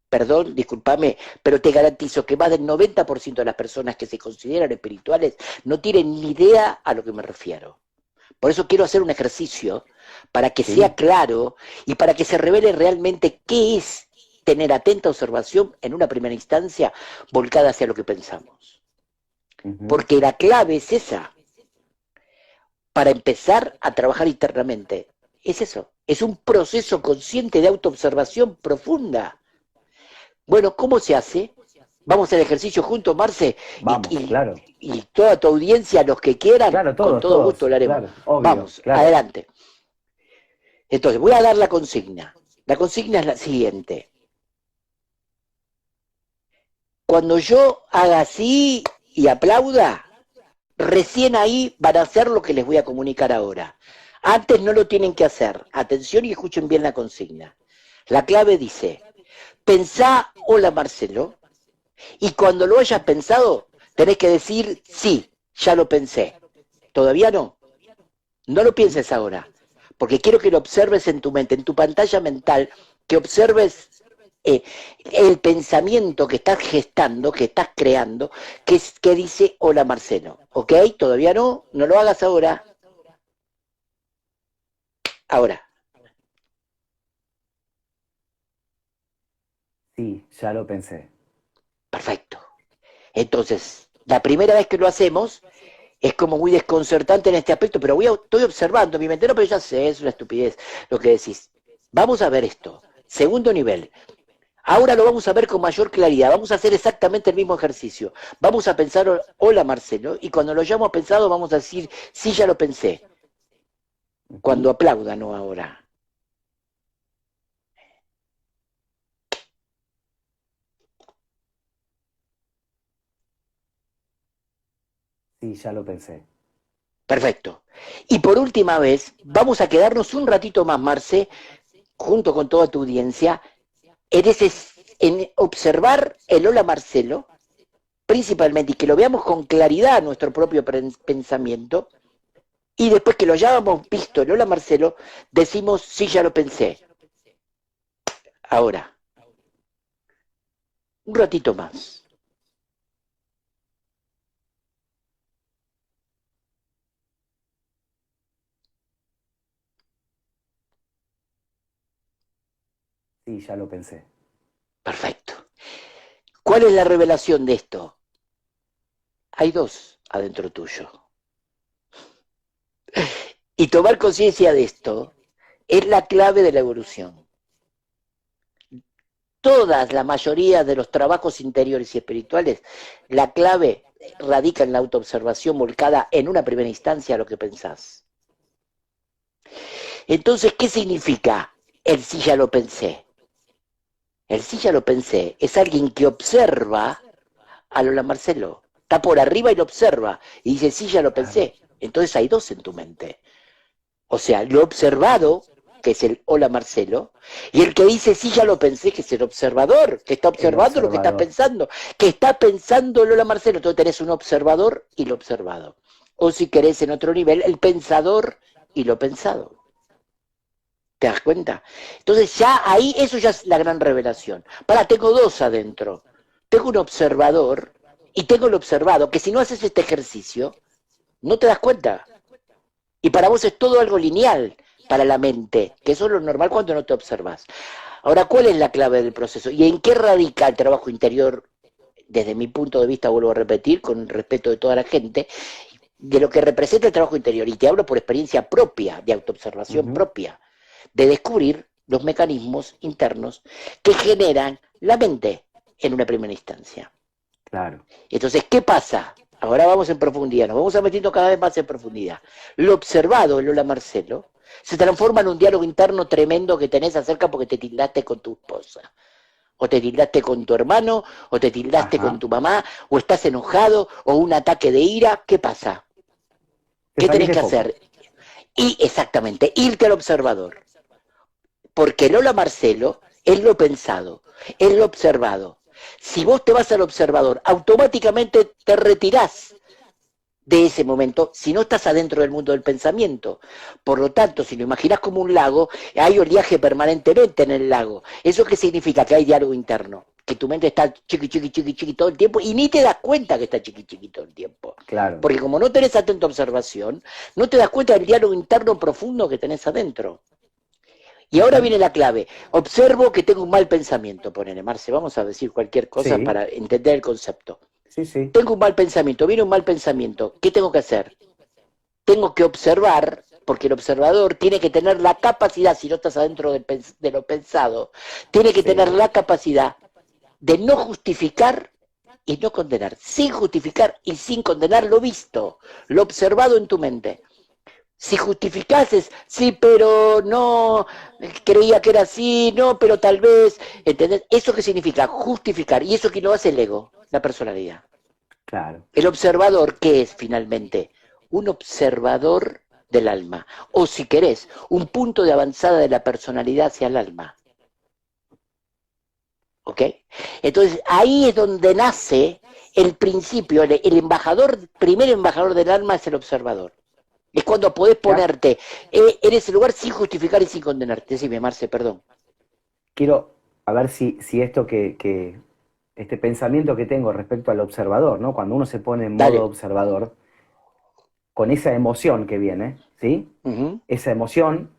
perdón, discúlpame, pero te garantizo que más del 90% de las personas que se consideran espirituales no tienen ni idea a lo que me refiero. Por eso quiero hacer un ejercicio para que sea claro y para que se revele realmente qué es tener atenta observación en una primera instancia volcada hacia lo que pensamos. Porque la clave es esa, para empezar a trabajar internamente. Es eso, es un proceso consciente de autoobservación profunda. Bueno, ¿cómo se hace? Vamos al ejercicio juntos, Marce. Vamos, claro. Y toda tu audiencia, los que quieran, claro, con todo gusto lo haremos. Claro, obvio, vamos, adelante. Entonces, voy a dar la consigna. La consigna es la siguiente. Cuando yo haga así y aplauda, recién ahí van a hacer lo que les voy a comunicar ahora. Antes no lo tienen que hacer. Atención y escuchen bien la consigna. La clave dice, pensá, hola Marcelo, y cuando lo hayas pensado, tenés que decir, sí, ya lo pensé. ¿Todavía no? No lo pienses ahora, porque quiero que lo observes en tu mente, en tu pantalla mental, que observes el pensamiento que estás gestando, que estás creando, que dice, hola Marcelo. ¿Ok? ¿Todavía no? No lo hagas ahora. Ahora. Sí, ya lo pensé. Perfecto. Entonces, la primera vez que lo hacemos es como muy desconcertante en este aspecto, pero estoy observando mi mente, no, pero ya sé, es una estupidez lo que decís. Vamos a ver esto. Segundo nivel. Ahora lo vamos a ver con mayor claridad. Vamos a hacer exactamente el mismo ejercicio. Vamos a pensar, hola Marcelo, y cuando lo hayamos pensado vamos a decir, sí, ya lo pensé. Cuando aplaudan, no ahora. Sí, ya lo pensé. Perfecto. Y por última vez, vamos a quedarnos un ratito más, Marce, junto con toda tu audiencia, en observar el hola Marcelo, principalmente, y que lo veamos con claridad nuestro propio pensamiento, y después que lo hayamos visto el hola Marcelo, decimos, sí, ya lo pensé. Ahora. Un ratito más. Sí, ya lo pensé. Perfecto. ¿Cuál es la revelación de esto? Hay dos adentro tuyo. Y tomar conciencia de esto es la clave de la evolución. Todas, la mayoría de los trabajos interiores y espirituales, la clave radica en la autoobservación volcada en una primera instancia a lo que pensás. Entonces, ¿qué significa el sí ya lo pensé? El sí ya lo pensé es alguien que observa a Lola Marcelo. Está por arriba y lo observa. Y dice, sí, ya lo Claro, pensé. Entonces hay dos en tu mente. O sea, lo observado, que es el hola Marcelo, y el que dice, sí, ya lo pensé, que es el observador, que está el observando lo que está observador. pensando, que está pensando el hola Marcelo. Entonces tenés un observador y lo observado. O si querés en otro nivel, el pensador y lo pensado. ¿Te das cuenta? Entonces ya ahí, eso ya es la gran revelación. Tengo dos adentro. Tengo un observador y tengo el observado, que si no haces este ejercicio, no te das cuenta. Y para vos es todo algo lineal para la mente, que eso es lo normal cuando no te observas. Ahora, ¿cuál es la clave del proceso? ¿Y en qué radica el trabajo interior? Desde mi punto de vista, vuelvo a repetir, con el respeto de toda la gente, de lo que representa el trabajo interior. Y te hablo por experiencia propia, de autoobservación Ujú, propia, de descubrir los mecanismos internos que generan la mente en una primera instancia. claro. Entonces, ¿qué pasa? Ahora vamos en profundidad, nos vamos a metiendo cada vez más en profundidad. Lo observado, Lola Marcelo, se transforma en un diálogo interno tremendo que tenés acerca porque te tildaste con tu esposa, o te tildaste con tu hermano, o te tildaste con Ajá. tu mamá, o estás enojado, o un ataque de ira. ¿Qué pasa? Te ¿Qué salís tenés de que foco. hacer? Y exactamente, irte al observador. Porque Lola Marcelo es lo pensado, es lo observado. Si vos te vas al observador, automáticamente te retirás de ese momento si no estás adentro del mundo del pensamiento. Por lo tanto, si lo imaginás como un lago, hay oleaje permanentemente en el lago. ¿Eso qué significa? Que hay diálogo interno. Que tu mente está chiqui, chiqui, chiqui, chiqui todo el tiempo y ni te das cuenta que está chiqui, chiqui todo el tiempo. Claro. Porque como no tenés atenta observación, no te das cuenta del diálogo interno profundo que tenés adentro. Y ahora Ujú. viene la clave. Observo que tengo un mal pensamiento, ponele, Marce. Vamos a decir cualquier cosa Sí, para entender el concepto. sí, sí. Tengo un mal pensamiento, viene un mal pensamiento. ¿Qué tengo que hacer? Tengo que observar, porque el observador tiene que tener la capacidad, si no estás adentro de lo pensado, tiene que tener Sí. la capacidad de no justificar y no condenar, sin justificar y sin condenar lo visto, lo observado en tu mente. Si justificases, sí, pero no, creía que era así, no, pero tal vez, ¿entendés? ¿Eso qué significa? Justificar. ¿Y eso que lo hace el ego? La personalidad. Claro. El observador, ¿qué es finalmente? Un observador del alma. O si querés, un punto de avanzada de la personalidad hacia el alma. ¿Ok? Entonces, ahí es donde nace el principio, el embajador, primer embajador del alma es el observador. Es cuando podés Ya ponerte en ese lugar sin justificar y sin condenarte. Decime, Marce, perdón. quiero a ver si esto este pensamiento que tengo respecto al observador, ¿no? Cuando uno se pone en modo Dale. observador, con esa emoción que viene, ¿sí? Ujú. Esa emoción,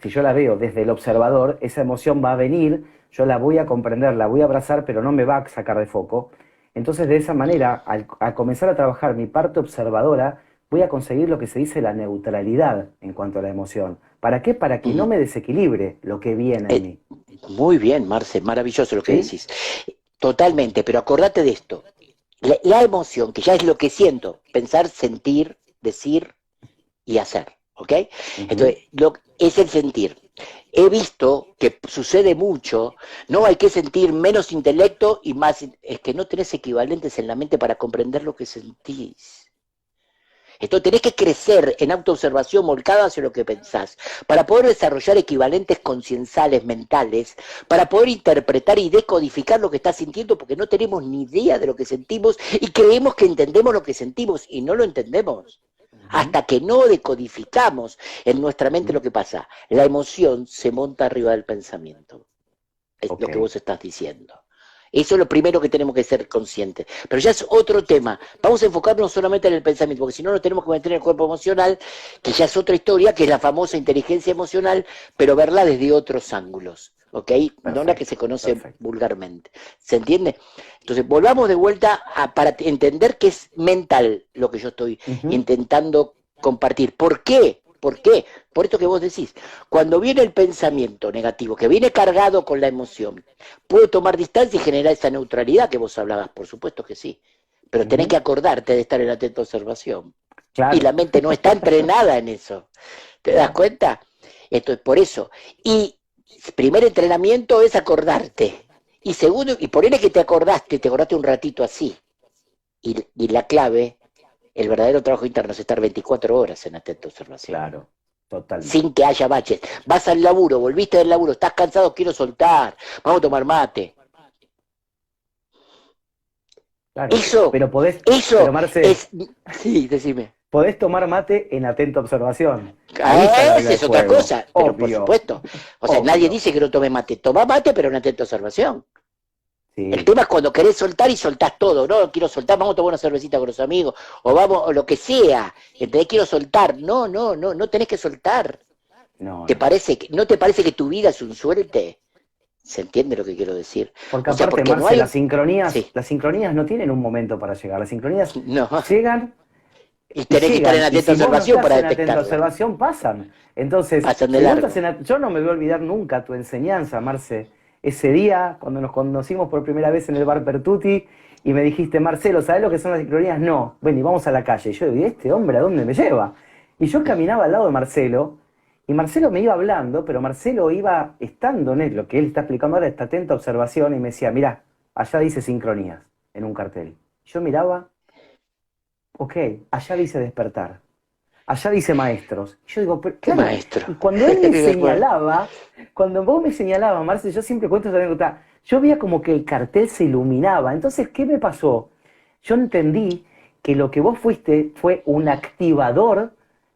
si yo la veo desde el observador, esa emoción va a venir, yo la voy a comprender, la voy a abrazar, pero no me va a sacar de foco. Entonces, de esa manera, al comenzar a trabajar mi parte observadora, voy a conseguir lo que se dice la neutralidad en cuanto a la emoción. ¿Para qué? Para que no Ujú. me desequilibre lo que viene en Eh, mí. Muy bien, Marce, maravilloso lo que ¿Sí? decís. Totalmente, pero acordate de esto. La emoción, que ya es lo que siento, pensar, sentir, decir y hacer, ¿ok? Ujú. Entonces, es el sentir. He visto que sucede mucho, no hay que sentir menos intelecto y más, es que no tenés equivalentes en la mente para comprender lo que sentís. Entonces tenés que crecer en autoobservación volcada hacia lo que pensás, para poder desarrollar equivalentes concienciales mentales, para poder interpretar y decodificar lo que estás sintiendo, porque no tenemos ni idea de lo que sentimos y creemos que entendemos lo que sentimos y no lo entendemos. Ujú. Hasta que no decodificamos en nuestra mente Ujú. lo que pasa. La emoción se monta arriba del pensamiento, es Ok. lo que vos estás diciendo. Eso es lo primero que tenemos que ser conscientes. Pero ya es otro tema. Vamos a enfocarnos solamente en el pensamiento, porque si no nos tenemos que meter en el cuerpo emocional, que ya es otra historia, que es la famosa inteligencia emocional, pero verla desde otros ángulos. ¿Ok? No la que Perfecto, se conoce perfecto. vulgarmente. ¿Se entiende? Entonces, volvamos de vuelta para entender que es mental lo que yo estoy Ujú. intentando compartir. ¿Por qué? ¿Por qué? Por esto que vos decís. Cuando viene el pensamiento negativo, que viene cargado con la emoción, ¿puedo tomar distancia y generar esa neutralidad que vos hablabas? Por supuesto que sí. Pero tenés que Ujú. acordarte de estar en atenta observación. Y la Claro, mente no está entrenada en eso. ¿Te das claro. cuenta? Esto es por eso. Y primer entrenamiento es acordarte. Y segundo, y ponele que te acordaste un ratito así. Y la clave, el verdadero trabajo interno es estar 24 horas en atenta observación. Claro, Sin totalmente. que haya baches. Vas al laburo, volviste del laburo, estás cansado, quiero soltar, vamos a tomar mate. Claro. Eso, Pero eso Marce, es, sí, decime. podés tomar mate en atenta observación. Ahí está la Ah, regla esa del es otra juego. cosa, pero por Obvio, supuesto. O sea, nadie obvio. dice que no tome mate. Toma mate, pero en atenta observación. El Sí. tema es cuando querés soltar y soltás todo, ¿no? Quiero soltar, vamos a tomar una cervecita con los amigos, o vamos, o lo que sea. ¿Entendés? Quiero soltar. No, no, no, no tenés que soltar. No, ¿Te no, no. parece no te parece que tu vida es un suerte? ¿Se entiende lo que quiero decir? Porque O sea, aparte, porque no Marce, hay. Sí, las sincronías no tienen un momento para llegar. Las sincronías no. llegan Y y tenés que estar en llegan. Y atenta si vos no observación estás para en atenta detectarlas. observación, pasan. Entonces, Pasan de si vos estás largo. yo no me voy a olvidar nunca tu enseñanza, Marce. Ese día, cuando nos conocimos por primera vez en el bar Pertuti, y me dijiste, Marcelo, ¿sabés lo que son las sincronías? No. Ven, y vamos a la calle. Y yo digo, ¿y este hombre a dónde me lleva? Y yo caminaba al lado de Marcelo, y Marcelo me iba hablando, pero Marcelo iba estando en él, lo que él está explicando ahora, esta atenta observación, y me decía, mirá, allá dice sincronías, en un cartel. Yo miraba, ok, allá dice despertar. Allá dice maestros. Y yo digo, pero claro, Maestro. y cuando él me Bueno, señalaba, cuando vos me señalabas, Marce, yo siempre cuento esa anécdota, yo veía como que el cartel se iluminaba. Entonces, ¿qué me pasó? Yo entendí que lo que vos fuiste fue un activador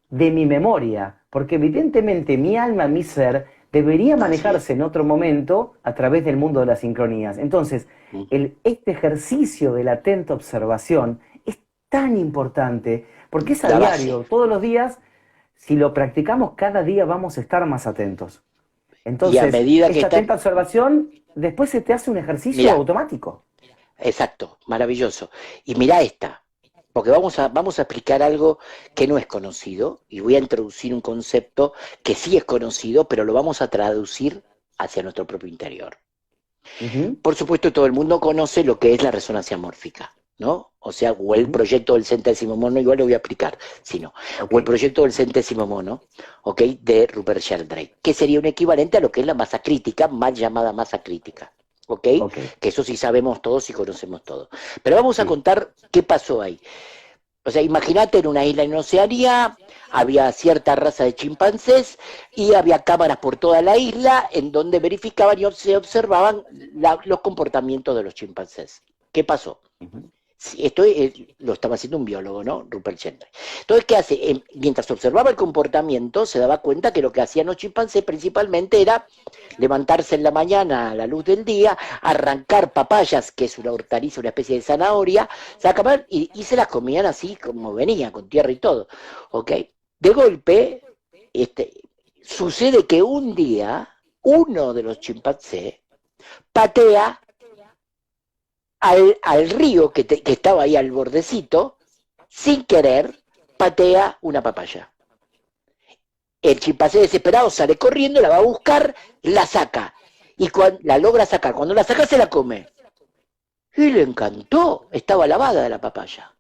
de mi memoria, porque evidentemente mi alma, mi ser, debería así es. manejarse en otro momento a través del mundo de las sincronías. Entonces, este ejercicio de la atenta observación es tan importante porque es a La base. diario, todos los días, si lo practicamos cada día vamos a estar más atentos. Y a Entonces, medida que esta está. atenta observación después se te hace un ejercicio Mirá, automático. exacto, maravilloso. Y mirá esta, porque vamos a explicar algo que no es conocido y voy a introducir un concepto que sí es conocido, pero lo vamos a traducir hacia nuestro propio interior. Ujú, Por supuesto, todo el mundo conoce lo que es la resonancia mórfica, ¿no? O sea, o el ujú, proyecto del centésimo mono, igual lo voy a explicar, si no, ok, o el proyecto del centésimo mono, ¿ok? De Rupert Sheldrake, que sería un equivalente a lo que es la masa crítica, mal llamada masa crítica, ¿ok? ok, Que eso sí sabemos todos y conocemos todos. Pero vamos a sí. contar qué pasó ahí. O sea, imagínate en una isla en Oceanía, había cierta raza de chimpancés y había cámaras por toda la isla en donde verificaban y se observaban los comportamientos de los chimpancés. ¿Qué pasó? Ujú, Sí, esto lo estaba haciendo un biólogo, ¿no? Rupert Sheldrake. Entonces, ¿qué hace? Mientras observaba el comportamiento, se daba cuenta que lo que hacían los chimpancés principalmente era levantarse en la mañana a la luz del día, arrancar papayas, que es una hortaliza, una especie de zanahoria, sacaban y se las comían así como venía, con tierra y todo. ¿Ok? De golpe, este, sucede que un día uno de los chimpancés patea al río que estaba ahí al bordecito, sin querer, patea una papaya. El chimpancé desesperado sale corriendo, la va a buscar, la saca. Y cuando la logra sacar, cuando la saca se la come. Y le encantó, estaba lavada de la papaya.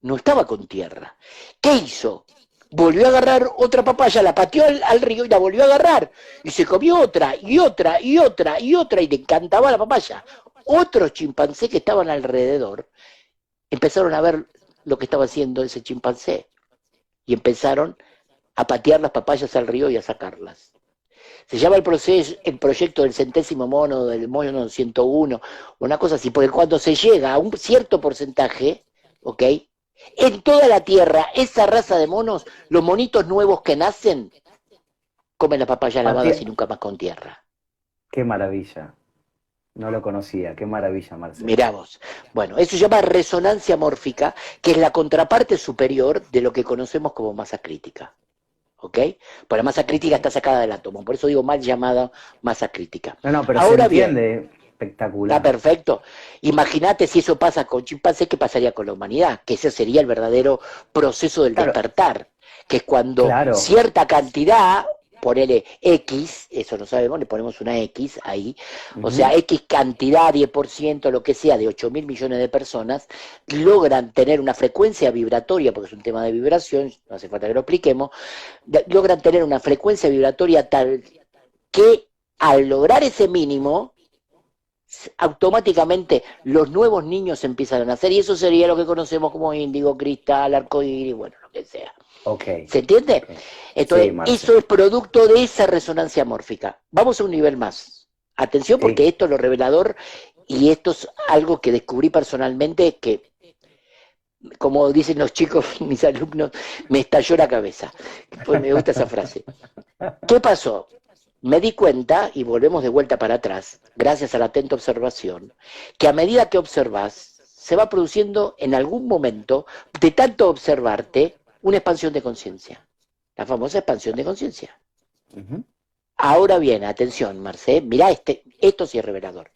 No estaba con tierra. ¿Qué hizo? Volvió a agarrar otra papaya, la pateó al río y la volvió a agarrar. Y se comió otra, y otra, y otra, y otra, y le encantaba la papaya. Otros chimpancés que estaban alrededor empezaron a ver lo que estaba haciendo ese chimpancé y empezaron a patear las papayas al río y a sacarlas. Se llama el proyecto del centésimo mono, del mono 101, una cosa así, porque cuando se llega a un cierto porcentaje, ¿ok? En toda la Tierra, esa raza de monos, los monitos nuevos que nacen, comen las papayas lavadas y Patea- nunca más con tierra. Qué maravilla. No lo conocía, qué maravilla, Marcelo. Mirá vos. Bueno, eso se llama resonancia mórfica, que es la contraparte superior de lo que conocemos como masa crítica. ¿Ok? Pues la masa Ok. crítica está sacada del átomo, por eso digo mal llamada masa crítica. No, no, pero se Ahora bien, entiende está espectacular. perfecto. Imagínate si eso pasa con chimpancés, ¿qué pasaría con la humanidad? Que ese sería el verdadero proceso del Claro, despertar, que es cuando claro. cierta cantidad, ponele X, eso no sabemos, le ponemos una X ahí, o sea, Ujú. X cantidad, 10%, lo que sea, de 8.000 millones de personas, logran tener una frecuencia vibratoria, porque es un tema de vibración, no hace falta que lo expliquemos, logran tener una frecuencia vibratoria tal que al lograr ese mínimo, automáticamente los nuevos niños empiezan a nacer y eso sería lo que conocemos como índigo, cristal, arcoíris, bueno, lo que sea. Ok, ¿Se entiende? ok. Sí, Entonces, Marce. eso es producto de esa resonancia mórfica. Vamos a un nivel más. Atención porque Sí. esto es lo revelador y esto es algo que descubrí personalmente que, como dicen los chicos, mis alumnos, me estalló la cabeza. Pues me gusta esa frase. ¿Qué pasó? Me di cuenta, y volvemos de vuelta para atrás, gracias a la atenta observación, que a medida que observas, se va produciendo en algún momento, de tanto observarte, una expansión de conciencia. La famosa expansión de conciencia. Ujú. Ahora bien, atención, Marcé, mirá esto sí es revelador.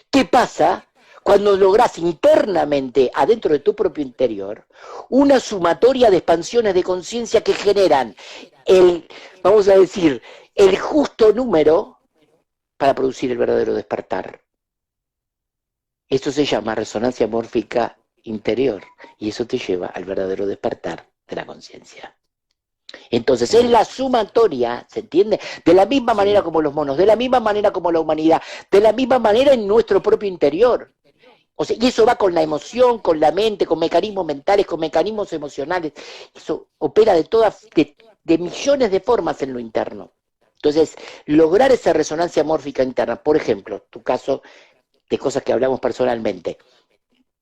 ¿Qué pasa cuando lográs internamente, adentro de tu propio interior, una sumatoria de expansiones de conciencia que generan el, vamos a decir, el justo número para producir el verdadero despertar? Eso se llama resonancia mórfica interior y eso te lleva al verdadero despertar de la conciencia. Entonces, es Uh, la sumatoria, ¿se entiende? De la misma manera sí. como los monos, de la misma manera como la humanidad, de la misma manera en nuestro propio interior. O sea, y eso va con la emoción, con la mente, con mecanismos mentales, con mecanismos emocionales. Eso opera de millones de formas en lo interno. Entonces, lograr esa resonancia mórfica interna, por ejemplo, tu caso de cosas que hablamos personalmente,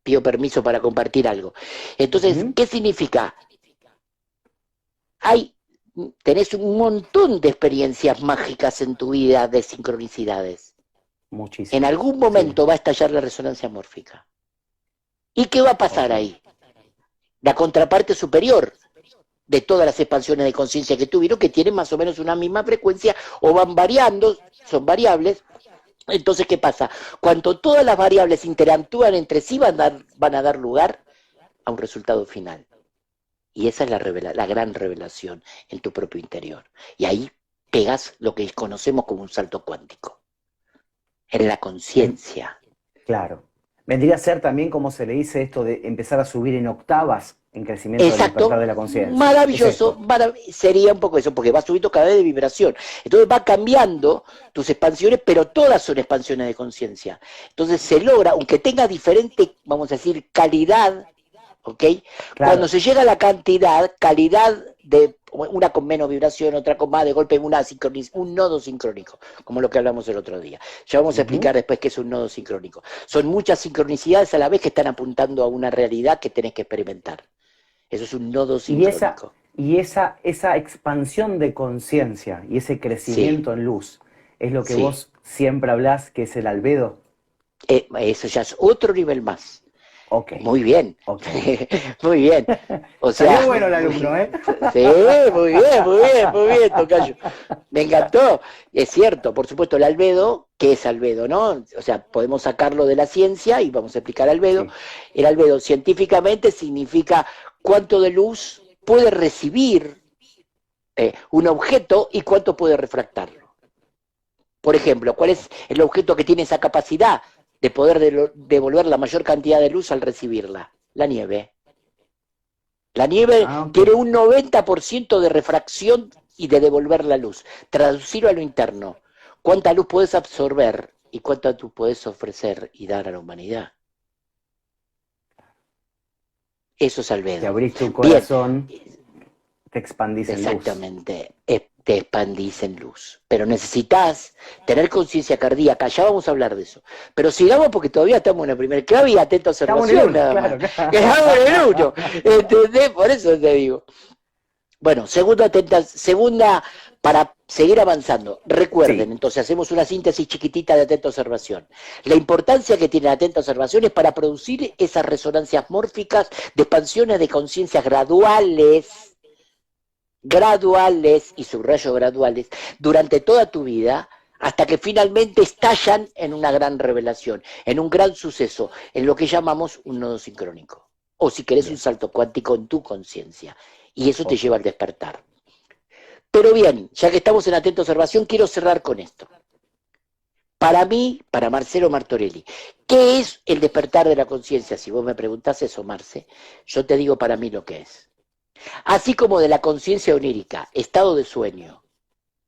pido permiso para compartir algo. Entonces, Ujú. ¿qué significa? Hay, tenés un montón de experiencias mágicas en tu vida de sincronicidades. En Muchísimas. algún Sí. momento va a estallar la resonancia mórfica. ¿Y qué va a pasar Ok. ahí? La contraparte superior de todas las expansiones de conciencia que tuvieron, que tienen más o menos una misma frecuencia o van variando, son variables. Entonces, ¿qué pasa? Cuando todas las variables interactúan entre sí, van a dar lugar a un resultado final. Y esa es la gran revelación en tu propio interior. Y ahí pegas lo que conocemos como un salto cuántico, en la Ven- conciencia. claro. Vendría a ser también como se le dice esto de empezar a subir en octavas en crecimiento del despertar Exacto, de la conciencia. Es maravilloso, esto. sería un poco eso, porque va subiendo cada vez de vibración. Entonces va cambiando tus expansiones, pero todas son expansiones de conciencia. Entonces se logra, aunque tenga diferente, vamos a decir, calidad, ¿ok? Cuando Claro. se llega a la cantidad, calidad de una con menos vibración, otra con más, de golpe en un nodo sincrónico, como lo que hablamos el otro día. Ya vamos a Ujú. explicar después qué es un nodo sincrónico. Son muchas sincronicidades a la vez que están apuntando a una realidad que tenés que experimentar. Eso es un nodo Y esa, sincrónico. esa expansión de conciencia y ese Sí, crecimiento en luz es lo que sí. vos siempre hablás, que es el albedo. Eso ya es otro nivel más. Ok, Muy bien, ok. muy bien. O sea, Salió bueno el alumno, ¿eh? sí, muy bien, muy bien, muy bien, tocayo. Me encantó. Es cierto, por supuesto, el albedo, ¿qué es albedo, no? O sea, podemos sacarlo de la ciencia y vamos a explicar albedo. Sí, El albedo científicamente significa cuánto de luz puede recibir un objeto y cuánto puede refractarlo. Por ejemplo, ¿cuál es el objeto que tiene esa capacidad de poder devolver la mayor cantidad de luz al recibirla? La nieve. La nieve ah, ok. tiene un 90% de refracción y de devolver la luz. Traducirlo a lo interno. ¿Cuánta luz puedes absorber y cuánta luz puedes ofrecer y dar a la humanidad? Eso es Si albedo. abrís tu Bien, corazón, te expandís en luz. exactamente, te expandís en luz. Pero necesitas tener conciencia cardíaca, ya vamos a hablar de eso. Pero sigamos porque todavía estamos en la primera clave y atenta Estamos en el observación uno, nada más. claro. Estamos en el uno, ¿entendés? Por eso te digo. Bueno, segunda para seguir avanzando, recuerden, Sí, entonces hacemos una síntesis chiquitita de atenta observación. La importancia que tiene la atenta observación es para producir esas resonancias mórficas de expansiones de conciencias graduales, graduales, y subrayo graduales, durante toda tu vida, hasta que finalmente estallan en una gran revelación, en un gran suceso, en lo que llamamos un nodo sincrónico. O si querés un bien, salto cuántico en tu conciencia. Y eso te ok. lleva al despertar. Pero bien, ya que estamos en atenta observación, quiero cerrar con esto. Para mí, para Marcelo Martorelli, ¿qué es el despertar de la conciencia? Si vos me preguntás eso, Marce, yo te digo para mí lo que es. Así como de la conciencia onírica, estado de sueño,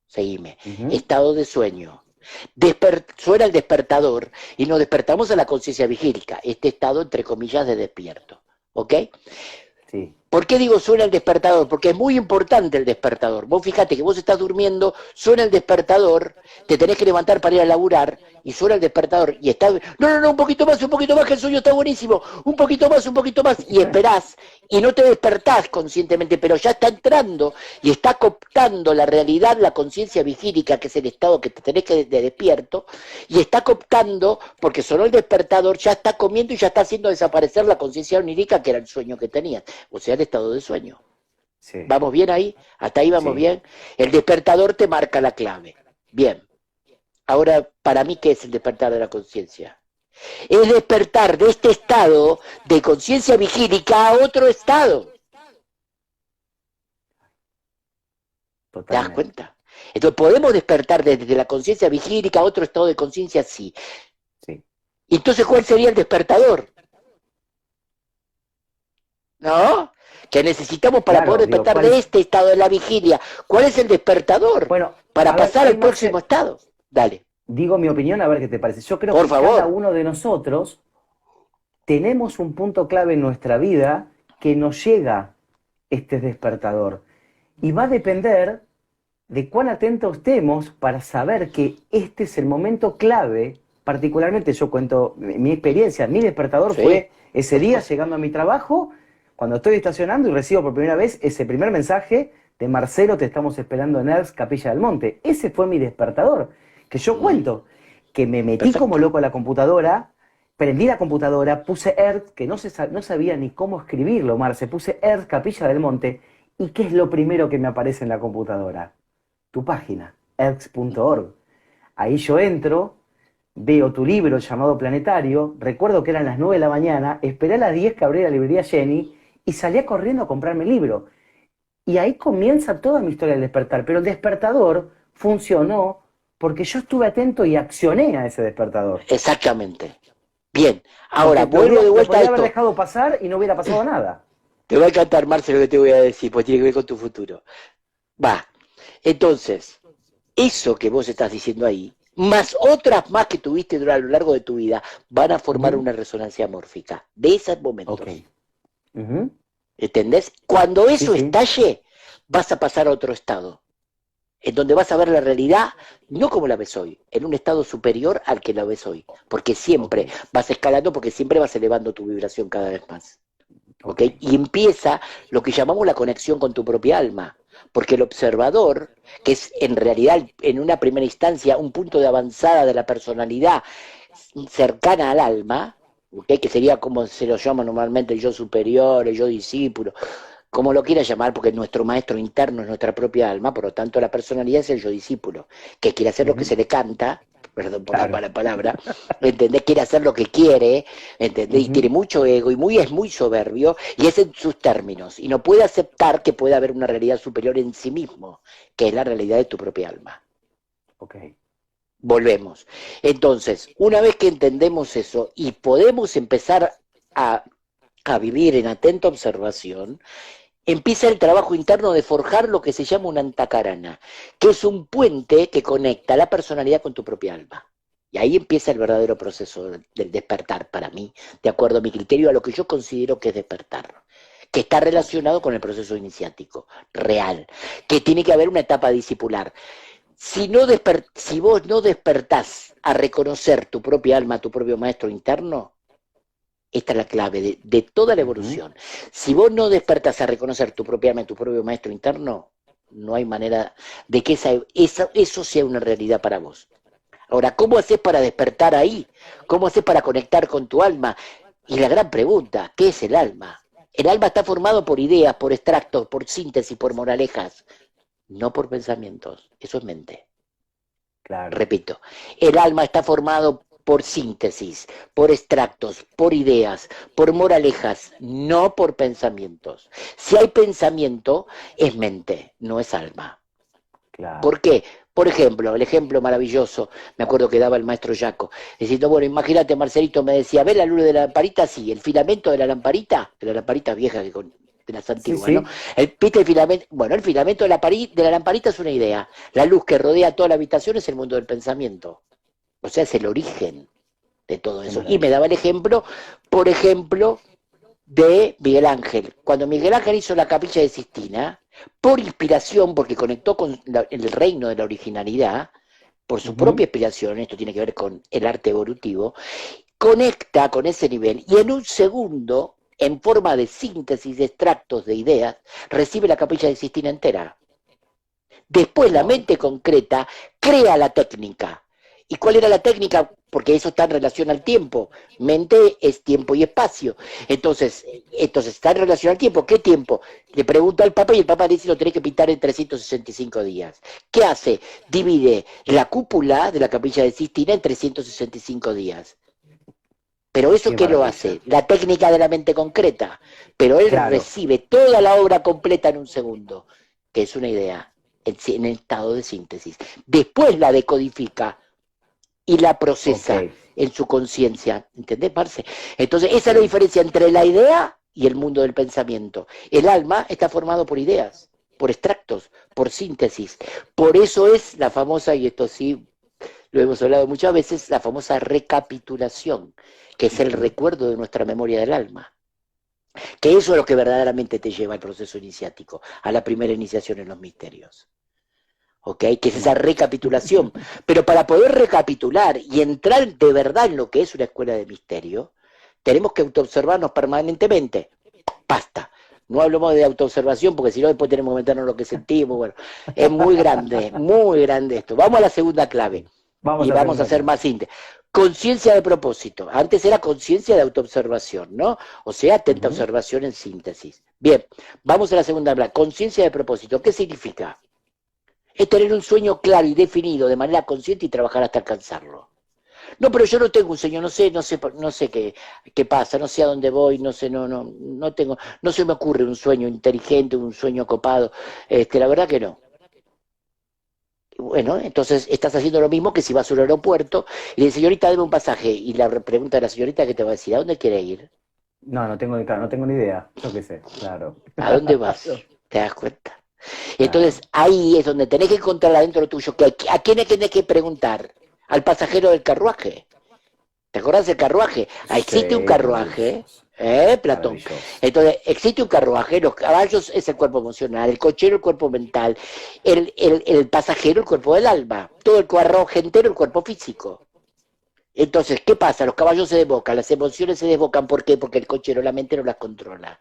seguime, Ujú. estado de sueño. Suena el despertador y nos despertamos a la conciencia vigílica, este estado entre comillas de despierto. ¿Ok? Sí, ¿Por qué digo suena el despertador? Porque es muy importante el despertador. Vos fíjate que vos estás durmiendo, suena el despertador, te tenés que levantar para ir a laburar y suena el despertador y estás... No, no, no, un poquito más, que el sueño está buenísimo. Un poquito más y esperás y no te despertás conscientemente, pero ya está entrando y está cooptando la realidad, la conciencia vigílica, que es el estado que te tenés que de despierto, y está cooptando, porque sonó el despertador, ya está comiendo y ya está haciendo desaparecer la conciencia onírica, que era el sueño que tenías, o sea, el estado de sueño. sí, ¿Vamos bien ahí? ¿Hasta ahí vamos sí. bien? El despertador te marca la clave. Bien. Ahora, para mí, ¿qué es el despertar de la conciencia? Es despertar de este estado de conciencia vigílica a otro estado. ¿Te das Totalmente. cuenta? Entonces, ¿podemos despertar desde la conciencia vigílica a otro estado de conciencia? Sí. Sí. Entonces, ¿cuál sería el despertador? ¿No? Que necesitamos para poder Claro, digo, despertar ¿cuál de es? este estado de la vigilia. ¿Cuál es el despertador? Bueno, Para a ver, pasar ahí al próximo Marce, estado. Dale, digo mi opinión a ver qué te parece. Yo creo por que cada favor. uno de nosotros tenemos un punto clave en nuestra vida que nos llega este despertador. Y va a depender de cuán atentos estemos para saber que este es el momento clave. Particularmente yo cuento mi experiencia, mi despertador Sí, fue ese por día supuesto. llegando a mi trabajo, cuando estoy estacionando y recibo por primera vez ese primer mensaje de Marcelo, te estamos esperando en ERS Capilla del Monte. Ese fue mi despertador, que yo Mm, cuento, que me metí como perfecto. loco a la computadora, prendí la computadora, puse ERS, que no sabía ni cómo escribirlo, Marce, puse ERS Capilla del Monte, ¿y qué es lo primero que me aparece en la computadora? Tu página, erx.org. Ahí yo entro, veo tu libro llamado Planetario, recuerdo que eran las 9 de la mañana, esperé a las 10 que abriera la librería Jenny y salía corriendo a comprarme el libro. Y ahí comienza toda mi historia del despertar, pero el despertador funcionó porque yo estuve atento y accioné a ese despertador. Exactamente. Bien, ahora Porque vuelvo de lo vuelta a podría haber esto. dejado pasar y no hubiera pasado nada. Te va a encantar, Marcelo, lo que te voy a decir, pues tiene que ver con tu futuro. Va. Entonces, eso que vos estás diciendo ahí, más otras más que tuviste a lo largo de tu vida, van a formar Ujú. una resonancia mórfica de esos Ok. momentos. Ujú. ¿Entendés? Cuando Sí, eso sí. estalle, vas a pasar a otro estado, en donde vas a ver la realidad no como la ves hoy, en un estado superior al que la ves hoy, porque Ok. siempre vas escalando, porque siempre vas elevando tu vibración cada vez más. ¿Ok? Ok. Y empieza lo que llamamos la conexión con tu propia alma, porque el observador, que es en realidad en una primera instancia un punto de avanzada de la personalidad cercana al alma, ¿ok? Que sería como se lo llama normalmente el yo superior, el yo discípulo, como lo quiera llamar, porque nuestro maestro interno es nuestra propia alma, por lo tanto la personalidad es el yo discípulo, que quiere hacer lo que Ujú. se le canta, perdón por la Claro. mala palabra, ¿entendés? Quiere hacer lo que quiere, ¿entendés? Y tiene Ujú. mucho ego y es muy soberbio y es en sus términos, y no puede aceptar que pueda haber una realidad superior en sí mismo, que es la realidad de tu propia alma. Ok. Volvemos. Entonces, una vez que entendemos eso y podemos empezar a, a vivir en atenta observación, empieza el trabajo interno de forjar lo que se llama una antacarana, que es un puente que conecta la personalidad con tu propia alma. Y ahí empieza el verdadero proceso del despertar para mí, de acuerdo a mi criterio, a lo que yo considero que es despertar, que está Ok. relacionado con el proceso iniciático, real, que tiene que haber una etapa discipular. Si vos no despertás a reconocer tu propia alma, tu propio maestro interno, esta es la clave de toda la Ujú. evolución. Si vos no despertás a reconocer tu propia alma, tu propio maestro interno, no hay manera de que eso sea una realidad para vos. Ahora, ¿cómo haces para despertar ahí? ¿Cómo haces para conectar con tu alma? Y la gran pregunta, ¿qué es el alma? El alma está formado por ideas, por extractos, por síntesis, por moralejas, no por pensamientos. Eso es mente. Claro. Repito, el alma está formado por síntesis, por extractos, por ideas, por moralejas, no por pensamientos. Si hay pensamiento, es mente, no es alma. Claro. ¿Por qué? Por ejemplo, el ejemplo maravilloso, me acuerdo que daba el maestro Yaco, diciendo, bueno, imagínate, Marcelito me decía, ¿ves la luz de la lamparita? Sí, el filamento de la lamparita vieja de las Sí, antiguas, ¿no? sí. ¿Viste el filamento? Bueno, el filamento de la lamparita es una idea. La luz que rodea toda la habitación es el mundo del pensamiento. O sea, es el origen de todo Qué eso. Y me maravilla. daba el ejemplo, por ejemplo, de Miguel Ángel. Cuando Miguel Ángel hizo la Capilla de Sistina, por inspiración, porque conectó con el reino de la originalidad, por su propia Ujú. inspiración, esto tiene que ver con el arte evolutivo, conecta con ese nivel y en un segundo, en forma de síntesis de extractos de ideas, recibe la Capilla de Sistina entera. Después la Wow. mente concreta crea la técnica. ¿Y cuál era la técnica? Porque eso está en relación al tiempo. Mente es tiempo y espacio. Entonces está en relación al tiempo. ¿Qué tiempo? Le pregunto al Papa y el Papa dice lo tenés que pintar en 365 días. ¿Qué hace? Divide la cúpula de la Capilla de Sistina en 365 días. Pero eso Qué ¿qué lo maravilla. hace? La técnica de la mente concreta. Pero él Claro. recibe toda la obra completa en un segundo, que es una idea, en el estado de síntesis. Después la decodifica y la Ok. procesa en su conciencia. ¿Entendés, Marce? Entonces, esa es la Sí. diferencia entre la idea y el mundo del pensamiento. El alma está formado por ideas, por extractos, por síntesis. Por eso es la famosa, y esto sí lo hemos hablado muchas veces, la famosa recapitulación, que es el Ujú. recuerdo de nuestra memoria del alma. Que eso es lo que verdaderamente te lleva al proceso iniciático, a la primera iniciación en los misterios. ¿Ok? Que es Qué esa maravilla. recapitulación. Pero para poder recapitular y entrar de verdad en lo que es una escuela de misterio, tenemos que autoobservarnos permanentemente. Basta. No hablamos de autoobservación porque si no después tenemos que meternos en lo que sentimos. Bueno, es muy grande esto. Vamos a la segunda clave Vamos y a la vamos a segunda hacer clave. más íntegros. Conciencia de propósito. Antes era conciencia de autoobservación, ¿no? O sea, atenta Ujú. observación en síntesis. Bien, vamos a la segunda clave. Conciencia de propósito. ¿Qué significa? Es tener un sueño claro y definido de manera consciente y trabajar hasta alcanzarlo. No, pero yo no tengo un sueño, no sé qué pasa, no sé a dónde voy, no sé, no tengo, no se me ocurre un sueño inteligente, un sueño copado, la verdad que no. Bueno, entonces estás haciendo lo mismo que si vas a un aeropuerto y le dices, señorita, deme un pasaje, y la pregunta de la señorita que te va a decir, ¿a dónde quiere ir? No, no tengo, claro, no tengo ni idea. Yo qué sé, claro. ¿A dónde vas? ¿Te das cuenta? Entonces Claro. ahí es donde tenés que encontrar adentro tuyo, que a quién le tenés que preguntar, al pasajero del carruaje. ¿Te acordás del carruaje? Ah, existe un Sí, carruaje, maravilloso. Platón? Maravilloso. Entonces, existe un carruaje, los caballos es el cuerpo emocional, el cochero el cuerpo mental, el pasajero el cuerpo del alma, todo el carruaje entero el cuerpo físico. Entonces, ¿qué pasa? Los caballos se desbocan, las emociones se desbocan, ¿por qué? Porque el cochero, la mente no las controla,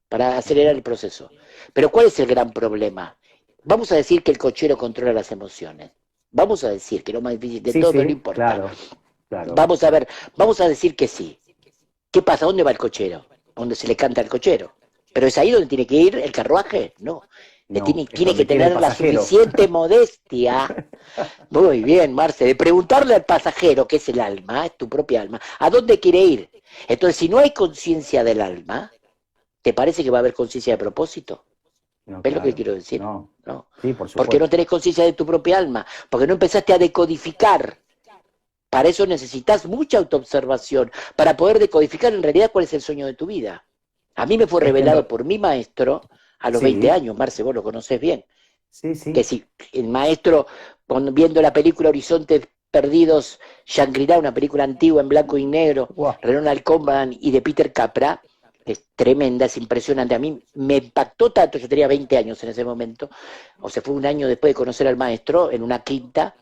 para acelerar Ujú. el proceso. Pero ¿cuál es el gran problema? Vamos a decir que el cochero controla las emociones. Vamos a decir que lo más difícil de Sí, todo, pero no sí, importa. claro, claro. Vamos a ver, vamos a decir que sí. ¿Qué pasa? ¿A dónde va el cochero? ¿A dónde se le canta al cochero? ¿Pero es ahí donde tiene que ir el carruaje? No. No, es Tiene que donde quiere el tener la pasajero. suficiente modestia. Muy bien, Marce, de preguntarle al pasajero, que es el alma, es tu propia alma, ¿a dónde quiere ir? Entonces, si no hay conciencia del alma, ¿te parece que va a haber conciencia de propósito? No, ¿Ves lo que claro. quiero decir? No. No. Sí, por Porque no tenés supuesto. conciencia de tu propia alma, porque no empezaste a decodificar. Para eso necesitas mucha autoobservación, para poder decodificar en realidad cuál es el sueño de tu vida. A mí me fue Es que revelado por mi maestro a los 20 sí, años, Marce, vos lo conocés bien, sí, que sí. si el maestro, viendo la película Horizontes Perdidos, Shangri-La, una película antigua en blanco y negro, Guau. Ronald Koeman y de Peter Capra, es tremenda, es impresionante. A mí me impactó tanto, yo tenía 20 años en ese momento, o sea, fue un año después de conocer al maestro en una quinta,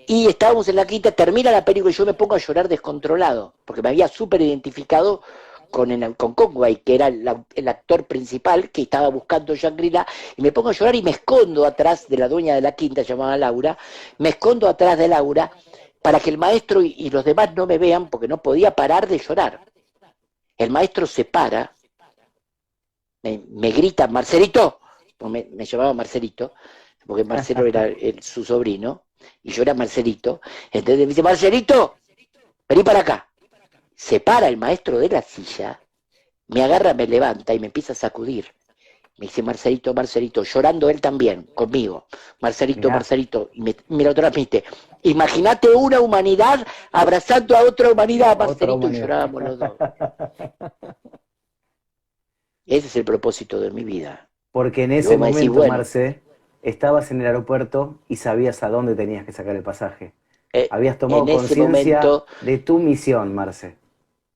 y estábamos en la quinta, termina la película y yo me pongo a llorar descontrolado, porque me había súper identificado con Conway, que era el actor principal, que estaba buscando Shangri-La, y me pongo a llorar y me escondo atrás de la dueña de la quinta, llamada Laura, me escondo atrás de Laura para que el maestro y los demás no me vean, porque no podía parar de llorar. El maestro se para, me grita, Marcelito, me llamaba Marcelito, porque Marcelo era su sobrino, y yo era Marcelito, entonces me dice, Marcelito, vení para acá. Se para el maestro de la silla, me agarra, me levanta y me empieza a sacudir. Me dice, Marcelito, Marcelito, llorando él también, conmigo. Marcelito, Mirá. Marcelito, y me lo transmite. Imagínate una humanidad abrazando a otra humanidad, Otra Marcelito, y humanidad. llorábamos los dos. Ese es el propósito de mi vida. Porque en Y ese vos me decís, momento, bueno, Marce, estabas en el aeropuerto y sabías a dónde tenías que sacar el pasaje. Habías tomado en ese conciencia momento, de tu misión, Marce.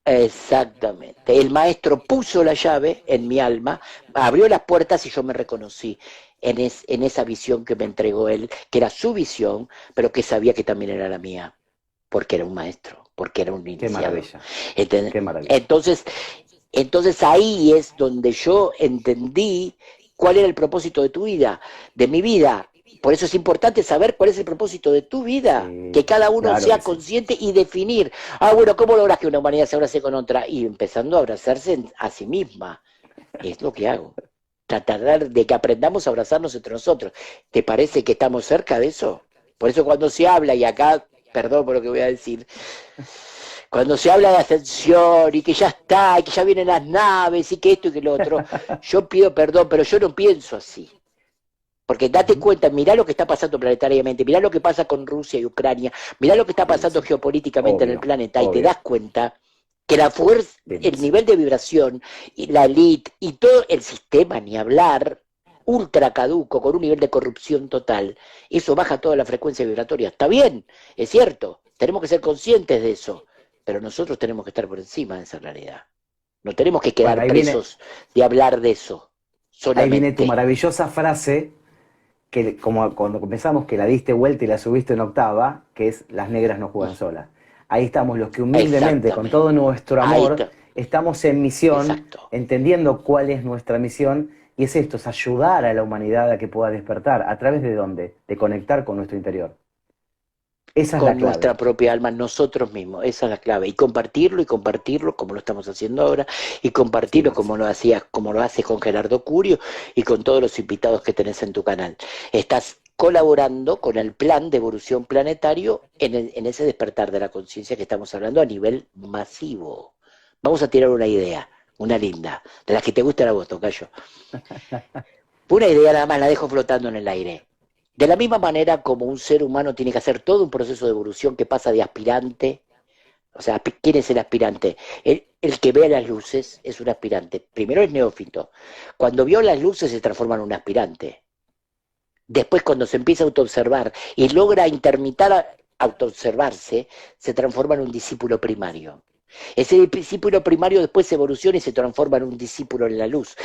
exactamente, el maestro puso la llave en mi alma, abrió las puertas y yo me reconocí en esa visión que me entregó él, que era su visión, pero que sabía que también era la mía, porque era un maestro, porque era un Qué iniciado. maravilla, ¿Entendés? qué maravilla. Entonces ahí es donde yo entendí cuál era el propósito de tu vida, de mi vida. Por eso es importante saber cuál es el propósito de tu vida, Sí, que cada uno claro que sea sí. consciente y definir, bueno, ¿cómo logras que una humanidad se abrace con otra? Y empezando a abrazarse a sí misma. Es lo que hago. Tratar de que aprendamos a abrazarnos entre nosotros. ¿Te parece que estamos cerca de eso? Por eso cuando se habla, y acá, perdón por lo que voy a decir, cuando se habla de ascensión y que ya está, y que ya vienen las naves y que esto y que lo otro, yo pido perdón, pero yo no pienso así. Porque date Ujú. cuenta, mirá lo que está pasando planetariamente, mirá lo que pasa con Rusia y Ucrania, mirá lo que está Sí, pasando sí, geopolíticamente en el obvio, planeta y te obvio. das cuenta que la fuerza, el Demasiado. nivel de vibración y la elite y todo el sistema, ni hablar, ultra caduco, con un nivel de corrupción total, eso baja toda la frecuencia vibratoria. Está bien, es cierto, tenemos que ser conscientes de eso, pero nosotros tenemos que estar por encima de esa realidad. No tenemos que Bueno, quedar presos de hablar de eso ahí viene tu solamente. maravillosa frase, que como cuando pensamos que la diste vuelta y la subiste en octava, que es las negras no juegan solas. Ahí estamos los que humildemente, con todo Exactamente. nuestro Ahí amor, está. estamos en misión, Exacto. entendiendo cuál es nuestra misión, y es esto, es ayudar a la humanidad a que pueda despertar. ¿A través de dónde? De conectar con nuestro interior. Esa es la Con clave. nuestra propia alma, nosotros mismos, esa es la clave. Y compartirlo como lo estamos haciendo ahora, y Sí, compartirlo Marce. como lo haces con Gerardo Curio y con todos los invitados que tenés en tu canal. Estás colaborando con el plan de evolución planetario en ese despertar de la conciencia que estamos hablando a nivel masivo. Vamos a tirar una idea, una linda, de las que te gustan a vos, tocayo. Una idea nada más la dejo flotando en el aire. De la misma manera como un ser humano tiene que hacer todo un proceso de evolución que pasa de aspirante, o sea, ¿quién es el aspirante? El que ve las luces es un aspirante. Primero es neófito. Cuando vio las luces se transforma en un aspirante. Después cuando se empieza a autoobservar y logra intermitar autoobservarse, se transforma en un discípulo primario. Ese discípulo primario después se evoluciona y se transforma en un discípulo en la luz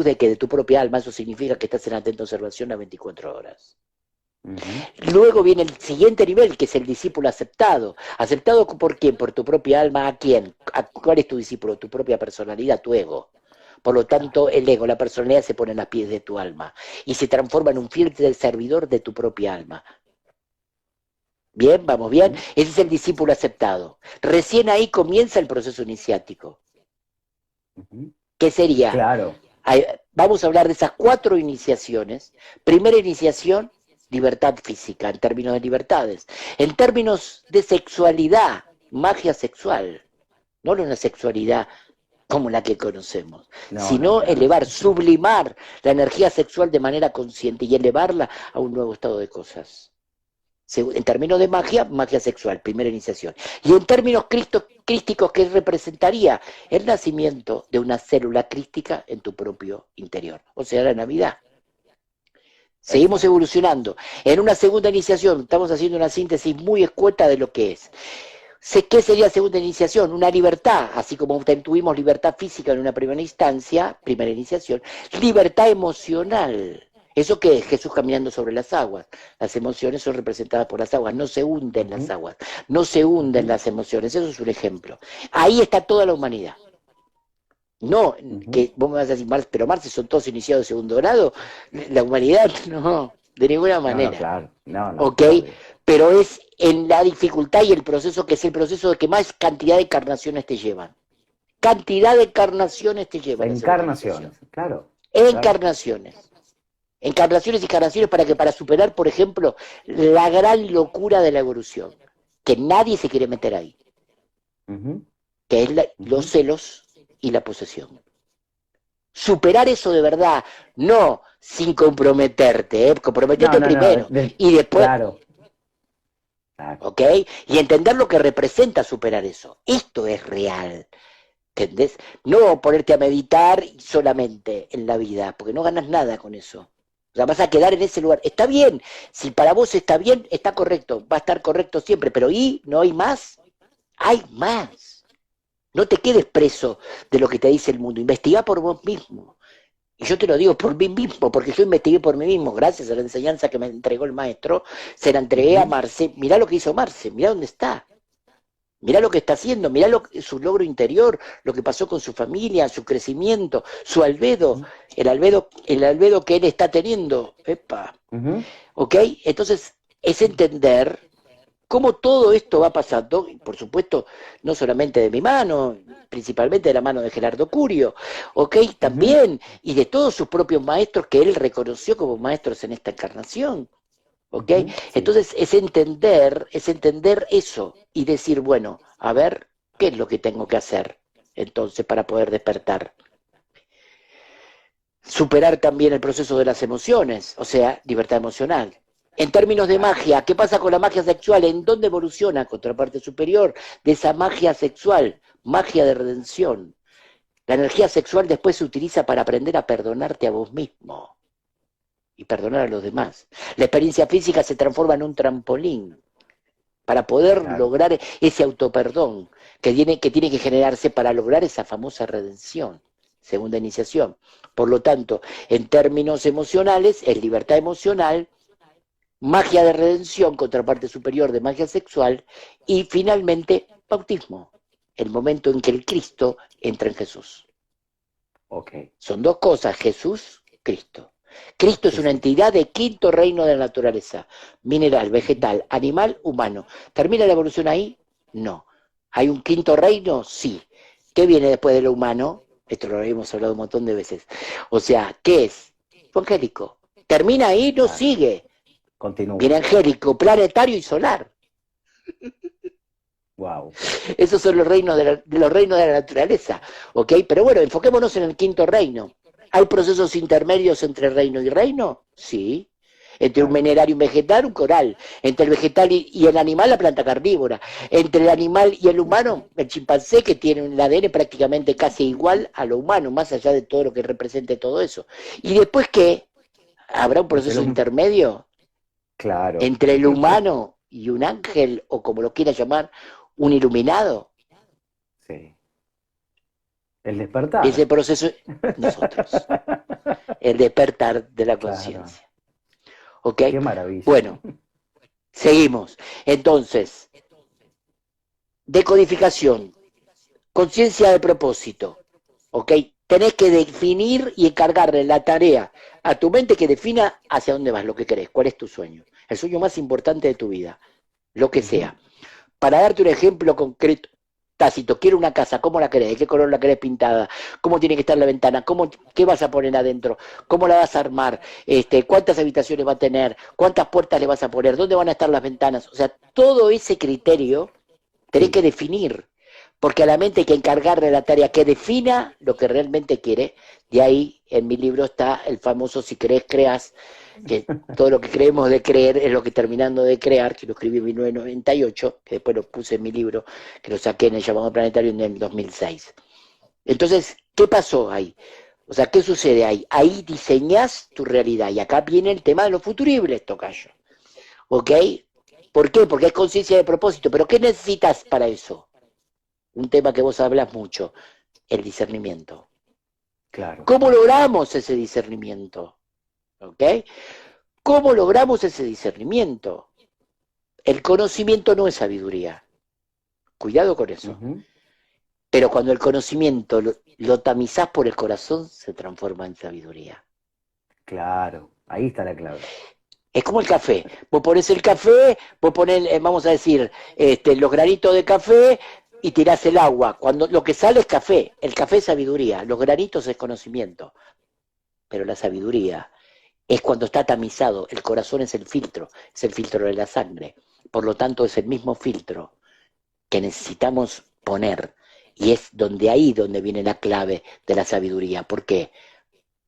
de que de tu propia alma, eso significa que estás en atenta observación a 24 horas. Ujú. Luego viene el siguiente nivel, que es el discípulo aceptado. ¿Aceptado por quién? Por tu propia alma. ¿A quién? ¿Cuál es tu discípulo? Tu propia personalidad, tu ego. Por lo Claro. tanto, el ego, la personalidad se pone en los pies de tu alma y se transforma en un fiel servidor de tu propia alma. Bien, vamos bien. Ujú. Ese es el discípulo aceptado. Recién ahí comienza el proceso iniciático. Ujú. ¿Qué sería? Claro. Vamos a hablar de esas 4 iniciaciones. Primera iniciación, libertad física, en términos de libertades. En términos de sexualidad, magia sexual. No una sexualidad como la que conocemos, No, no, sino claro. elevar, sublimar la energía sexual de manera consciente y elevarla a un nuevo estado de cosas. En términos de magia, magia sexual, primera iniciación. Y en términos crísticos, ¿qué representaría? El nacimiento de una célula crística en tu propio interior, o sea, la Navidad. Seguimos Exacto. evolucionando. En una segunda iniciación, estamos haciendo una síntesis muy escueta de lo que es. ¿Qué sería segunda iniciación? Una libertad, así como tuvimos libertad física en una primera instancia, primera iniciación, libertad emocional. ¿Eso qué es? Jesús caminando sobre las aguas. Las emociones son representadas por las aguas, no se hunden las Ujú. aguas, no se hunden Ujú. las emociones, eso es un ejemplo. Ahí está toda la humanidad. No, Ujú. que vos me vas a decir, Marx, pero Marx son todos iniciados de segundo grado. La humanidad, no, de ninguna No, no, manera. claro. No, no, ¿Ok? obvio. Pero es en la dificultad y el proceso que es el proceso de que más cantidad de encarnaciones te llevan. Cantidad de encarnaciones te llevan a hacer una iniciación. Encarnaciones, claro, claro. Encarnaciones. Encarnaciones y encarnaciones para superar, por ejemplo, la gran locura de la evolución. Que nadie se quiere meter ahí. Ujú, Que es los ujú. celos y la posesión. Superar eso de verdad, no sin comprometerte, No, comprometerte no, no, primero y después, claro, claro. ¿ok? Y entender lo que representa superar eso. Esto es real, ¿entendés? No ponerte a meditar solamente en la vida, porque no ganas nada con eso. O sea, vas a quedar en ese lugar. Está bien, si para vos está bien, está correcto, va a estar correcto siempre, pero ¿y no hay más? Hay más. No te quedes preso de lo que te dice el mundo, investiga por vos mismo. Y yo te lo digo por mí mismo, porque yo investigué por mí mismo, gracias a la enseñanza que me entregó el maestro, se la entregué a Ujú, Marce. Mirá lo que hizo Marce, mirá dónde está, mirá lo que está haciendo, mirá su logro interior, lo que pasó con su familia, su crecimiento, su albedo, ujú, el albedo que él está teniendo. Epa, ujú. ¿ok? Entonces, es entender cómo todo esto va pasando, y por supuesto, no solamente de mi mano, principalmente de la mano de Gerardo Curio, ¿ok? Ujú, También, y de todos sus propios maestros que él reconoció como maestros en esta encarnación, ¿ok? ujú, sí, Entonces es entender eso y decir, bueno, a ver, ¿qué es lo que tengo que hacer entonces para poder despertar? Superar también el proceso de las emociones, o sea, libertad emocional. En términos de claro. magia, ¿qué pasa con la magia sexual? ¿En dónde evoluciona? Contraparte superior de esa magia sexual, magia de redención. La energía sexual después se utiliza para aprender a perdonarte a vos mismo y perdonar a los demás. La experiencia física se transforma en un trampolín para poder Claro. lograr ese autoperdón que tiene que generarse para lograr esa famosa redención, segunda iniciación. Por lo tanto, en términos emocionales, es libertad emocional, magia de redención, contraparte superior de magia sexual, y finalmente, bautismo, el momento en que el Cristo entra en Jesús. Ok. Son dos cosas, Jesús, Cristo. Cristo es Sí, una sí. entidad de quinto reino de la naturaleza, mineral, Ujú. vegetal, animal, humano. ¿Termina la evolución ahí? No. ¿Hay un quinto reino? Sí. ¿Qué viene después de lo humano? Esto lo hemos hablado un montón de veces. O sea, ¿qué es? Angélico. ¿Termina ahí? No Claro. sigue. Viene Continúa. angélico, planetario y solar. Wow. Esos son los reinos de los reinos de la naturaleza. ¿Ok? Pero bueno, enfoquémonos en el quinto reino. ¿Hay procesos intermedios entre reino y reino? Sí. Entre un Claro. minerario y un vegetal, un coral. Entre el vegetal y el animal, la planta carnívora. Entre el animal y el humano, el chimpancé, que tiene un ADN prácticamente casi igual a lo humano, más allá de todo lo que represente todo eso. ¿Y después qué? ¿Habrá un Entre proceso los... intermedio Claro. entre el humano y un ángel, o como lo quiera llamar, un iluminado? Sí. El Ese despertar. proceso, nosotros, el despertar de la Claro. conciencia. ¿Ok? Qué maravilla. Bueno, seguimos. Entonces, decodificación, conciencia de propósito. ¿Ok? Tenés que definir y encargarle la tarea a tu mente que defina hacia dónde vas, lo que querés, cuál es tu sueño. El sueño más importante de tu vida, lo que Ujú, sea. Para darte un ejemplo concreto, Tácito, quiero una casa, ¿cómo la querés? ¿De qué color la querés pintada? ¿Cómo tiene que estar la ventana? ¿Qué vas a poner adentro? ¿Cómo la vas a armar? ¿Cuántas habitaciones va a tener? ¿Cuántas puertas le vas a poner? ¿Dónde van a estar las ventanas? O sea, todo ese criterio tenés que sí. definir, porque a la mente hay que encargarle la tarea que defina lo que realmente quiere. De ahí, en mi libro está el famoso si querés, creas, que todo lo que creemos de creer es lo que terminando de crear, que lo escribí en 1998, que después lo puse en mi libro, que lo saqué en el llamado planetario en el 2006. Entonces, ¿qué pasó ahí? O sea, ¿qué sucede ahí? Ahí diseñás tu realidad. Y acá viene el tema de los futuribles, tocayo. ¿Ok? ¿Por qué? Porque es conciencia de propósito. Pero ¿qué necesitas para eso? Un tema que vos hablas mucho, el discernimiento. Claro. ¿Cómo logramos ese discernimiento? ¿Ok? ¿Cómo logramos ese discernimiento? El conocimiento no es sabiduría. Cuidado con eso. Ujú, Pero cuando el conocimiento lo tamizás por el corazón, se transforma en sabiduría. Claro, ahí está la clave. Es como el café. Vos ponés el café, vos ponés, vamos a decir, los granitos de café y tirás el agua. Cuando lo que sale es café. El café es sabiduría. Los granitos es conocimiento. Pero la sabiduría es cuando está tamizado. El corazón es el filtro de la sangre. Por lo tanto, es el mismo filtro que necesitamos poner. Y es ahí donde viene la clave de la sabiduría. ¿Por qué?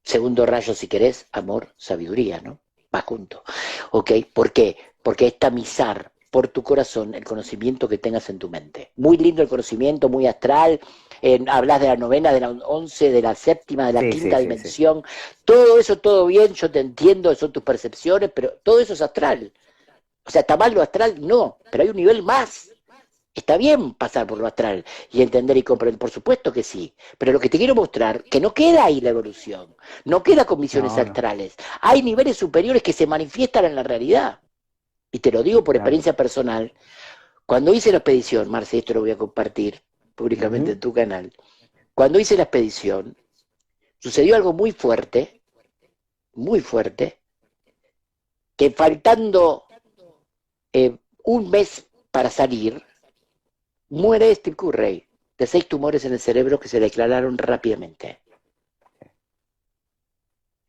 Segundo rayo, si querés, amor, sabiduría, ¿no? Va junto. ¿Ok? ¿Por qué? Porque es tamizar por tu corazón el conocimiento que tengas en tu mente. Muy lindo el conocimiento, muy astral. Hablas de la novena, de la 11, de la séptima, de la Sí, sí, quinta sí, sí. dimensión. Todo eso, todo bien, yo te entiendo, son tus percepciones, pero todo eso es astral. O sea, ¿está mal lo astral? No, pero hay un nivel más. Está bien pasar por lo astral y entender y comprender, por supuesto que sí, pero lo que te quiero mostrar, que no queda ahí la evolución, no queda con misiones No, no, astrales, hay niveles superiores que se manifiestan en la realidad. Y te lo digo por claro. experiencia personal, cuando hice la expedición, Marce, esto lo voy a compartir públicamente en Ujú. tu canal, cuando hice la expedición, sucedió algo muy fuerte, que faltando un mes para salir, muere Steve Curry de 6 tumores en el cerebro que se declararon rápidamente.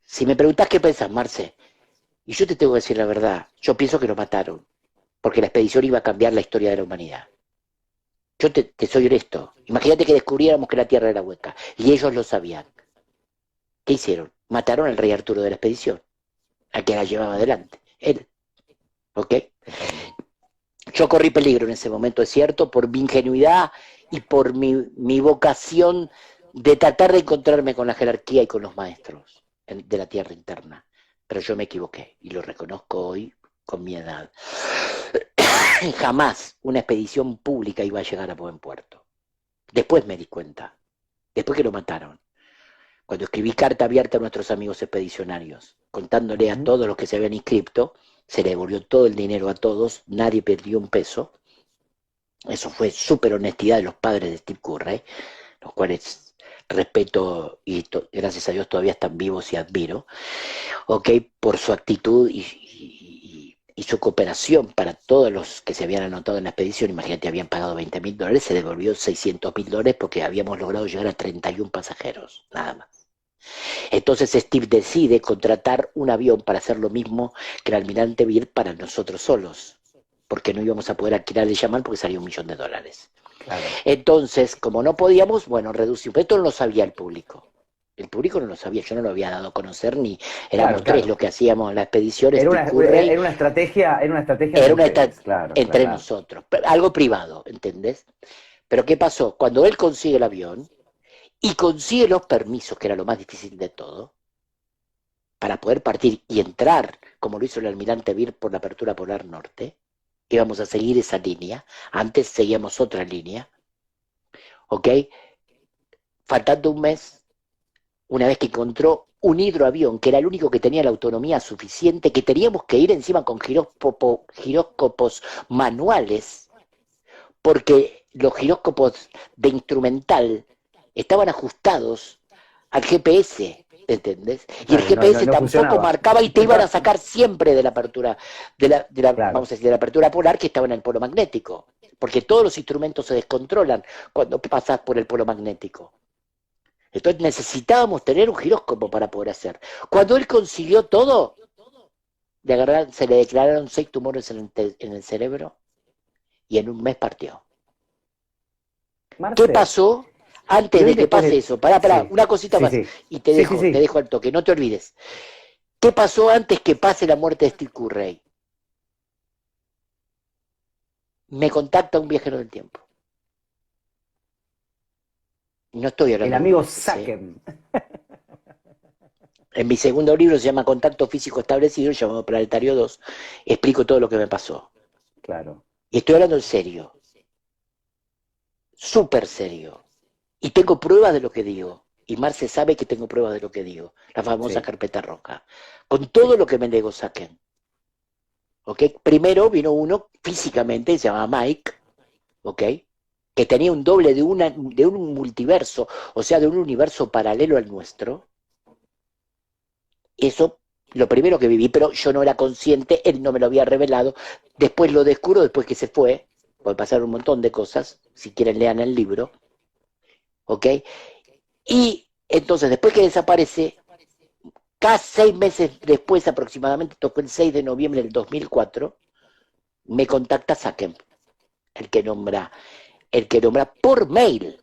Si me preguntás qué pensás, Marce, y yo te tengo que decir la verdad, yo pienso que lo mataron, porque la expedición iba a cambiar la historia de la humanidad. Yo te soy honesto. Imagínate que descubriéramos que la Tierra era hueca, y ellos lo sabían. ¿Qué hicieron? Mataron al rey Arturo de la expedición, al que la llevaba adelante. Él, ¿ok? Totalmente. Yo corrí peligro en ese momento, es cierto, por mi ingenuidad y por mi vocación de tratar de encontrarme con la jerarquía y con los maestros de la tierra interna. Pero yo me equivoqué y lo reconozco hoy con mi edad. Jamás una expedición pública iba a llegar a buen puerto. Después me di cuenta, después que lo mataron, cuando escribí carta abierta a nuestros amigos expedicionarios, contándole a Ujú. todos los que se habían inscrito, se le devolvió todo el dinero a todos, nadie perdió un peso. Eso fue súper honestidad de los padres de Steve Curry, los cuales respeto y gracias a Dios todavía están vivos y admiro, ¿ok? Por su actitud y su cooperación para todos los que se habían anotado en la expedición. Imagínate, habían pagado $20.000, se devolvió $600.000 porque habíamos logrado llegar a 31 pasajeros, nada más. Entonces Steve decide contratar un avión para hacer lo mismo que el almirante Beard para nosotros solos, porque no íbamos a poder alquilar el Yamal porque salía $1.000.000. Claro. Entonces, como no podíamos, bueno, reducimos. Esto no lo sabía el público. El público no lo sabía, yo no lo había dado a conocer ni Claro, éramos tres claro. los que hacíamos la expedición, Steve Curry, Era una estrategia entre era una ustedes. Claro, entre claro. nosotros, algo privado, ¿entendés? Pero ¿qué pasó? Cuando él consigue el avión y consigue los permisos, que era lo más difícil de todo, para poder partir y entrar, como lo hizo el almirante Beer por la apertura polar norte, íbamos a seguir esa línea, antes seguíamos otra línea, ¿ok? Faltando un mes, una vez que encontró un hidroavión, que era el único que tenía la autonomía suficiente, que teníamos que ir encima con giróscopos manuales, porque los giróscopos de instrumental estaban ajustados al GPS, ¿entendés? Y el Claro, no, no, GPS no tampoco funcionaba. marcaba y te iban a sacar siempre de la apertura, vamos Claro. a decir, de la apertura polar que estaba en el polo magnético, porque todos los instrumentos se descontrolan cuando pasas por el polo magnético. Entonces necesitábamos tener un giróscopo para poder hacer. Cuando él consiguió todo, se le declararon 6 tumores en el cerebro y en un mes partió. ¿Qué Marce, pasó y antes hoy de que después pase de... eso? Pará, Sí, una cosita sí, más sí. y Sí, sí, te sí. dejo al toque, no te olvides. ¿Qué pasó antes que pase la muerte de Steve Curry? Me contacta un viajero del tiempo. No estoy El hablando amigo boludeces, ¿eh? Saken. En mi segundo libro se llama Contacto Físico Establecido, llamado Planetario 2, explico todo lo que me pasó. Claro. Y estoy hablando en serio, súper serio. Y tengo pruebas de lo que digo. Y Marce sabe que tengo pruebas de lo que digo. La famosa Sí, carpeta roja. Con todo sí. lo que me negó Saken. ¿Ok? Primero vino uno físicamente, se llama Mike, ¿ok? que tenía un doble de un multiverso, o sea, de un universo paralelo al nuestro. Eso, lo primero que viví, pero yo no era consciente, él no me lo había revelado. Después lo descubro, después que se fue, puede pasar un montón de cosas, si quieren lean el libro, ¿ok? Y entonces, después que desaparece, casi 6 meses después aproximadamente, tocó el 6 de noviembre del 2004, me contacta Sakem, el que nombra por mail,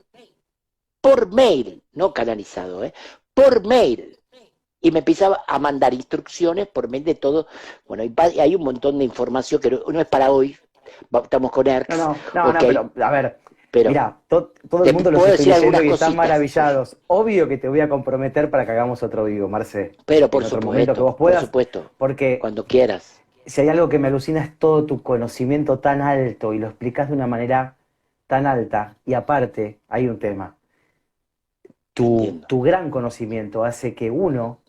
no canalizado, por mail. Y me empezaba a mandar instrucciones por mail de todo. Bueno, y hay un montón de información que no es para hoy. Estamos con ERCS, No, ok, pero a ver, pero mira, todo el te mundo los puedo estoy decir leyendo algunas y están cositas. maravillados. Obvio que te voy a comprometer para que hagamos otro vivo, Marce, Pero en otro momento que vos por puedas, supuesto, porque cuando quieras. si hay algo que me alucina es todo tu conocimiento tan alto y lo explicas de una manera tan alta. Y aparte, hay un tema. Entiendo. Tu gran conocimiento hace que uno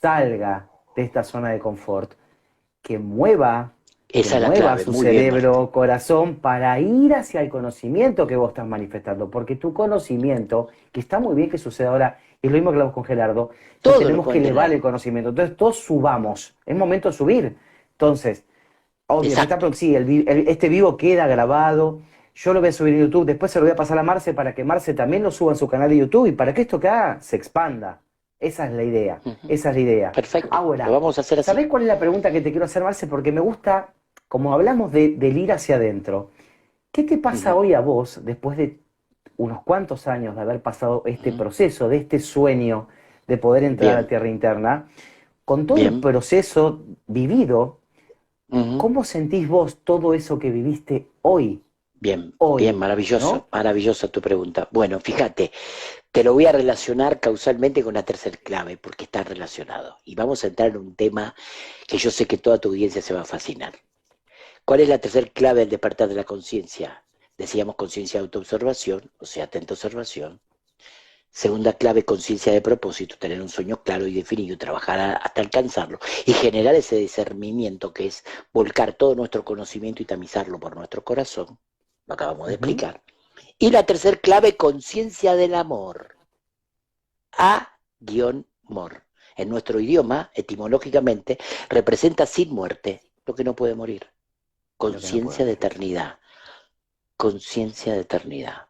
salga de esta zona de confort, que mueva, que Esa es la mueva clave. su Muy bien, Martín. cerebro, corazón, para ir hacia el conocimiento que vos estás manifestando. Porque tu conocimiento, que está muy bien que suceda ahora, es lo mismo que hablamos con Gerardo, entonces Todo lo tenemos que pueden elevar el tener. conocimiento. Entonces todos subamos, es momento de subir. Entonces, obviamente, Exacto. sí, este vivo queda grabado. Yo lo voy a subir en YouTube, después se lo voy a pasar a Marce para que Marce también lo suba en su canal de YouTube y para que esto que haga se expanda. Esa es la idea, Ujú. esa es la idea. Perfecto. Lo Ahora, vamos a hacer así. ¿sabés cuál es la pregunta que te quiero hacer, Marce? Porque me gusta, como hablamos del ir hacia adentro, ¿qué te pasa Ujú, hoy a vos después de unos cuantos años de haber pasado este ujú. proceso, de este sueño de poder entrar a la Bien, Tierra Interna, con todo el bien. proceso vivido? Ujú. ¿Cómo sentís vos todo eso que viviste hoy? Bien, bien, Hoy, maravilloso, ¿no? maravillosa tu pregunta. Bueno, fíjate, te lo voy a relacionar causalmente con la tercer clave, porque está relacionado. Y vamos a entrar en un tema que yo sé que toda tu audiencia se va a fascinar. ¿Cuál es la tercer clave del despertar de la conciencia? Decíamos conciencia de autoobservación, o sea, atenta observación. Segunda clave, conciencia de propósito, tener un sueño claro y definido, trabajar hasta alcanzarlo y generar ese discernimiento que es volcar todo nuestro conocimiento y tamizarlo por nuestro corazón. Lo acabamos de Ujú. explicar. Y la tercer clave, conciencia del amor. A-mor. En nuestro idioma, etimológicamente, representa sin muerte, lo que no puede morir. Lo que no puede Conciencia de morir. eternidad. Conciencia de eternidad.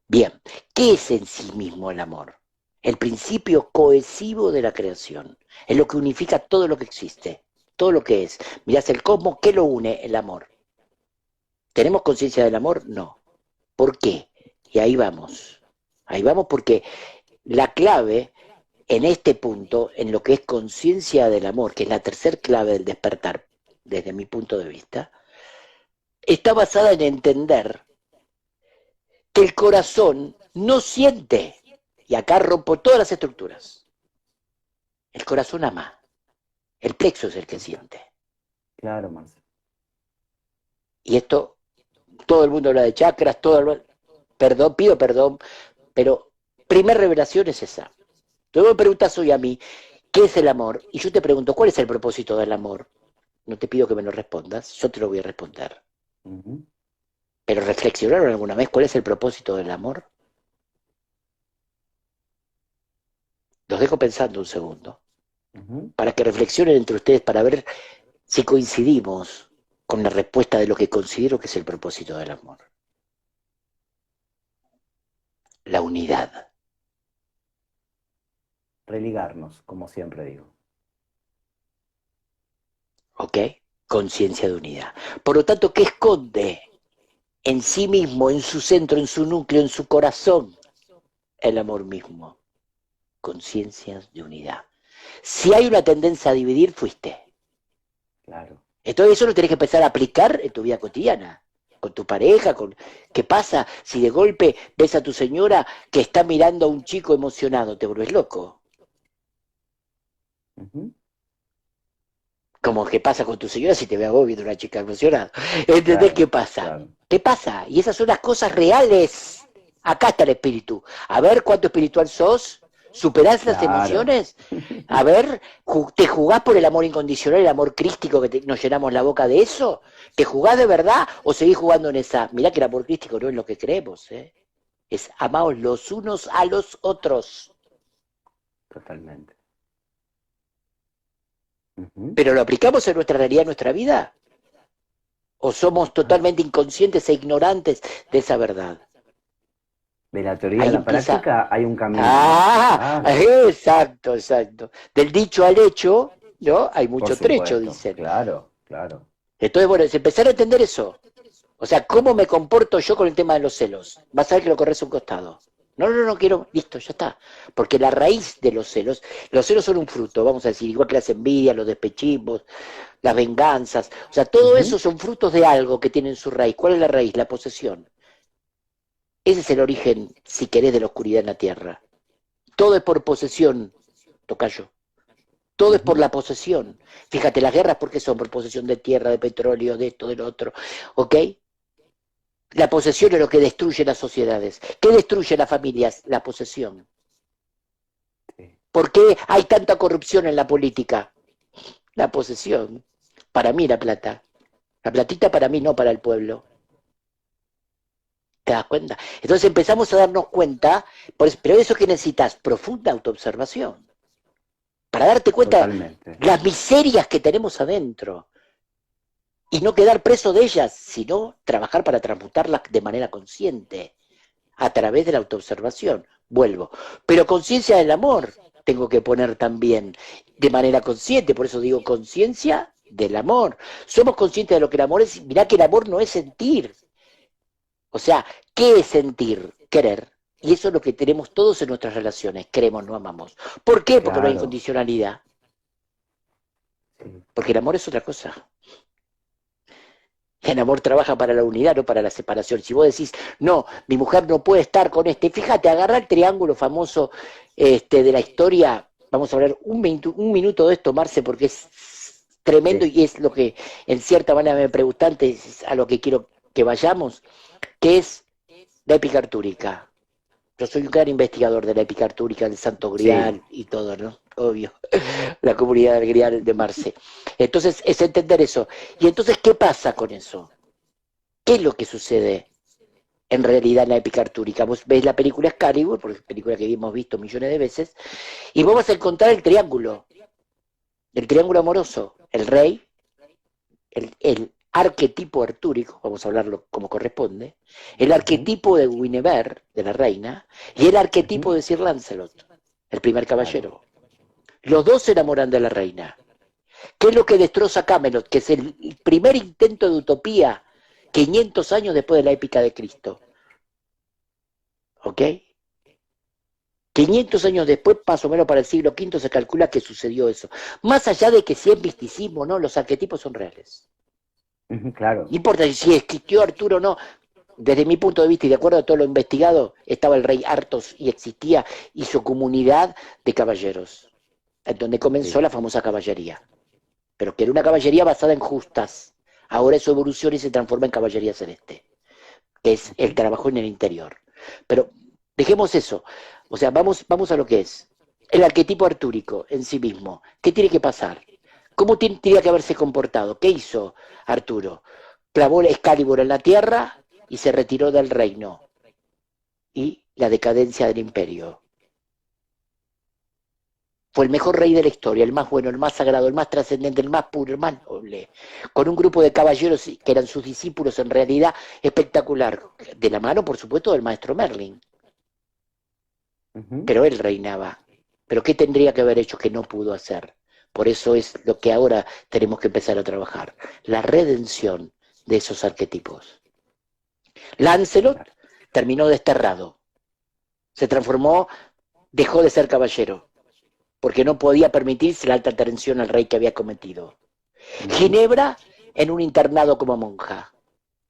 Bien, ¿qué es en sí mismo el amor? El principio cohesivo de la creación. Es lo que unifica todo lo que existe, todo lo que es. Mirás el cosmos, ¿qué lo une? El amor. ¿Tenemos conciencia del amor? No. ¿Por qué? Y ahí vamos. Ahí vamos porque la clave en este punto, en lo que es conciencia del amor, que es la tercer clave del despertar, desde mi punto de vista, está basada en entender que el corazón no siente, y acá rompo todas las estructuras, el corazón ama, el plexo es el que siente. Claro, Marce. Y esto, todo el mundo habla de chakras, perdón, pido perdón, pero primera revelación es esa. Tú me preguntas hoy a mí, ¿qué es el amor? Y yo te pregunto, ¿cuál es el propósito del amor? No te pido que me lo respondas, yo te lo voy a responder. Ujú, Pero ¿reflexionaron alguna vez cuál es el propósito del amor? Los dejo pensando un segundo, ujú. para que reflexionen entre ustedes para ver si coincidimos con la respuesta de lo que considero que es el propósito del amor. La unidad, Religarnos, como siempre digo. ¿ok? Conciencia de unidad. Por lo tanto, ¿qué esconde en sí mismo, en su centro, en su núcleo, en su corazón, el amor mismo? Conciencia de unidad. Si hay una tendencia a dividir, fuiste. Claro. Entonces eso lo tenés que empezar a aplicar en tu vida cotidiana, con tu pareja, con ¿qué pasa si de golpe ves a tu señora que está mirando a un chico emocionado? Te vuelves loco. Ujú. Como que pasa con tu señora si te ve a vos viendo a una chica emocionada. ¿Entendés qué Claro, pasa? claro. ¿Qué pasa? Y esas son las cosas reales. Acá está el espíritu. A ver cuánto espiritual sos. ¿Superás las Claro. emociones? A ver, ¿te jugás por el amor incondicional, el amor crístico nos llenamos la boca de eso? ¿Te jugás de verdad o seguís jugando en esa? Mirá que el amor crístico no es lo que creemos, ¿eh? Es amaos los unos a los otros. Totalmente. Ujú. ¿Pero lo aplicamos en nuestra realidad, en nuestra vida? ¿O somos totalmente inconscientes e ignorantes de esa verdad? De la teoría a Ahí la empieza. práctica hay un camino, ¿no? Ah, Claro, exacto, exacto. Del dicho al hecho, ¿no? Hay por mucho trecho, supuesto, dicen. claro, claro. Entonces, bueno, es empezar a entender eso. O sea, ¿cómo me comporto yo con el tema de los celos? Vas a ver que lo corres a un costado. No, no, no quiero, listo, ya está. Porque la raíz de los celos son un fruto, vamos a decir, igual que las envidias, los despechismos, las venganzas. O sea, todo Ujú. eso son frutos de algo que tienen su raíz. ¿Cuál es la raíz? La posesión. Ese es el origen, si querés, de la oscuridad en la tierra. Todo es por posesión, tocayo. Todo es por Ujú. la posesión. Fíjate, las guerras, ¿por qué son? Por posesión de tierra, de petróleo, de esto, del otro. ¿Ok? La posesión es lo que destruye las sociedades. ¿Qué destruye las familias? La posesión. Sí, ¿Por qué hay tanta corrupción en la política? La posesión. Para mí la plata. La platita para mí, no para el pueblo. ¿Te das cuenta? Entonces empezamos a darnos cuenta, pero eso que necesitas, profunda autoobservación, para darte cuenta totalmente. las miserias que tenemos adentro y no quedar preso de ellas, sino trabajar para transmutarlas de manera consciente, a través de la autoobservación. Vuelvo. Pero conciencia del amor tengo que poner también de manera consciente, por eso digo conciencia del amor. Somos conscientes de lo que el amor es. Mirá que el amor no es sentir. O sea, ¿qué es sentir? Querer. Y eso es lo que tenemos todos en nuestras relaciones. Queremos, no amamos. ¿Por qué? Porque no hay Claro, incondicionalidad. sí, Porque el amor es otra cosa. El amor trabaja para la unidad, no para la separación. Si vos decís, no, mi mujer no puede estar con este, fíjate, agarra el triángulo famoso de la historia, vamos a hablar un minuto de esto, Marce, porque es tremendo sí, y es lo que en cierta manera me preguntaste, es a lo que quiero que vayamos, que es la épica artúrica. Yo soy un gran investigador de la épica artúrica, del Santo sí, Grial y todo, ¿no? Obvio, la comunidad del Grial de Marce. Entonces, es entender eso. Y entonces, ¿qué pasa con eso? ¿Qué es lo que sucede en realidad en la épica artúrica? Vos ves la película Excalibur, porque es película que hemos visto millones de veces, y vos vas a encontrar el triángulo amoroso, el rey, el arquetipo artúrico, vamos a hablarlo como corresponde, el ujú, arquetipo de Guinevere, de la reina, y el arquetipo ujú, de Sir Lancelot, el primer claro, caballero. Los dos se enamoran de la reina. ¿Qué es lo que destroza Camelot? Que es el primer intento de utopía 500 años después de la épica de Cristo. ¿Ok? 500 años después, más o menos para el siglo V, se calcula que sucedió eso. Más allá de que si es misticismo o no, los arquetipos son reales. ujú, claro, No importa si existió Arturo o no, desde mi punto de vista y de acuerdo a todo lo investigado, estaba el rey Artos y existía y su comunidad de caballeros, en donde comenzó sí, la famosa caballería, pero que era una caballería basada en justas. Ahora eso evoluciona y se transforma en caballería celeste, que es el ujú, trabajo en el interior. Pero dejemos eso, o sea, vamos a lo que es. El arquetipo artúrico en sí mismo, ¿qué tiene que pasar? ¿Cómo tendría que haberse comportado? ¿Qué hizo Arturo? Clavó el Excalibur en la tierra y se retiró del reino y la decadencia del imperio. Fue el mejor rey de la historia, el más bueno, el más sagrado, el más trascendente, el más puro, el más noble, con un grupo de caballeros que eran sus discípulos en realidad espectacular, de la mano, por supuesto, del maestro Merlin, ujú, pero él reinaba. Pero ¿qué tendría que haber hecho que no pudo hacer? Por eso es lo que ahora tenemos que empezar a trabajar, la redención de esos arquetipos. Lancelot claro, terminó desterrado, se transformó, dejó de ser caballero, porque no podía permitirse la alta traición al rey que había cometido. ujú, Ginebra en un internado como monja,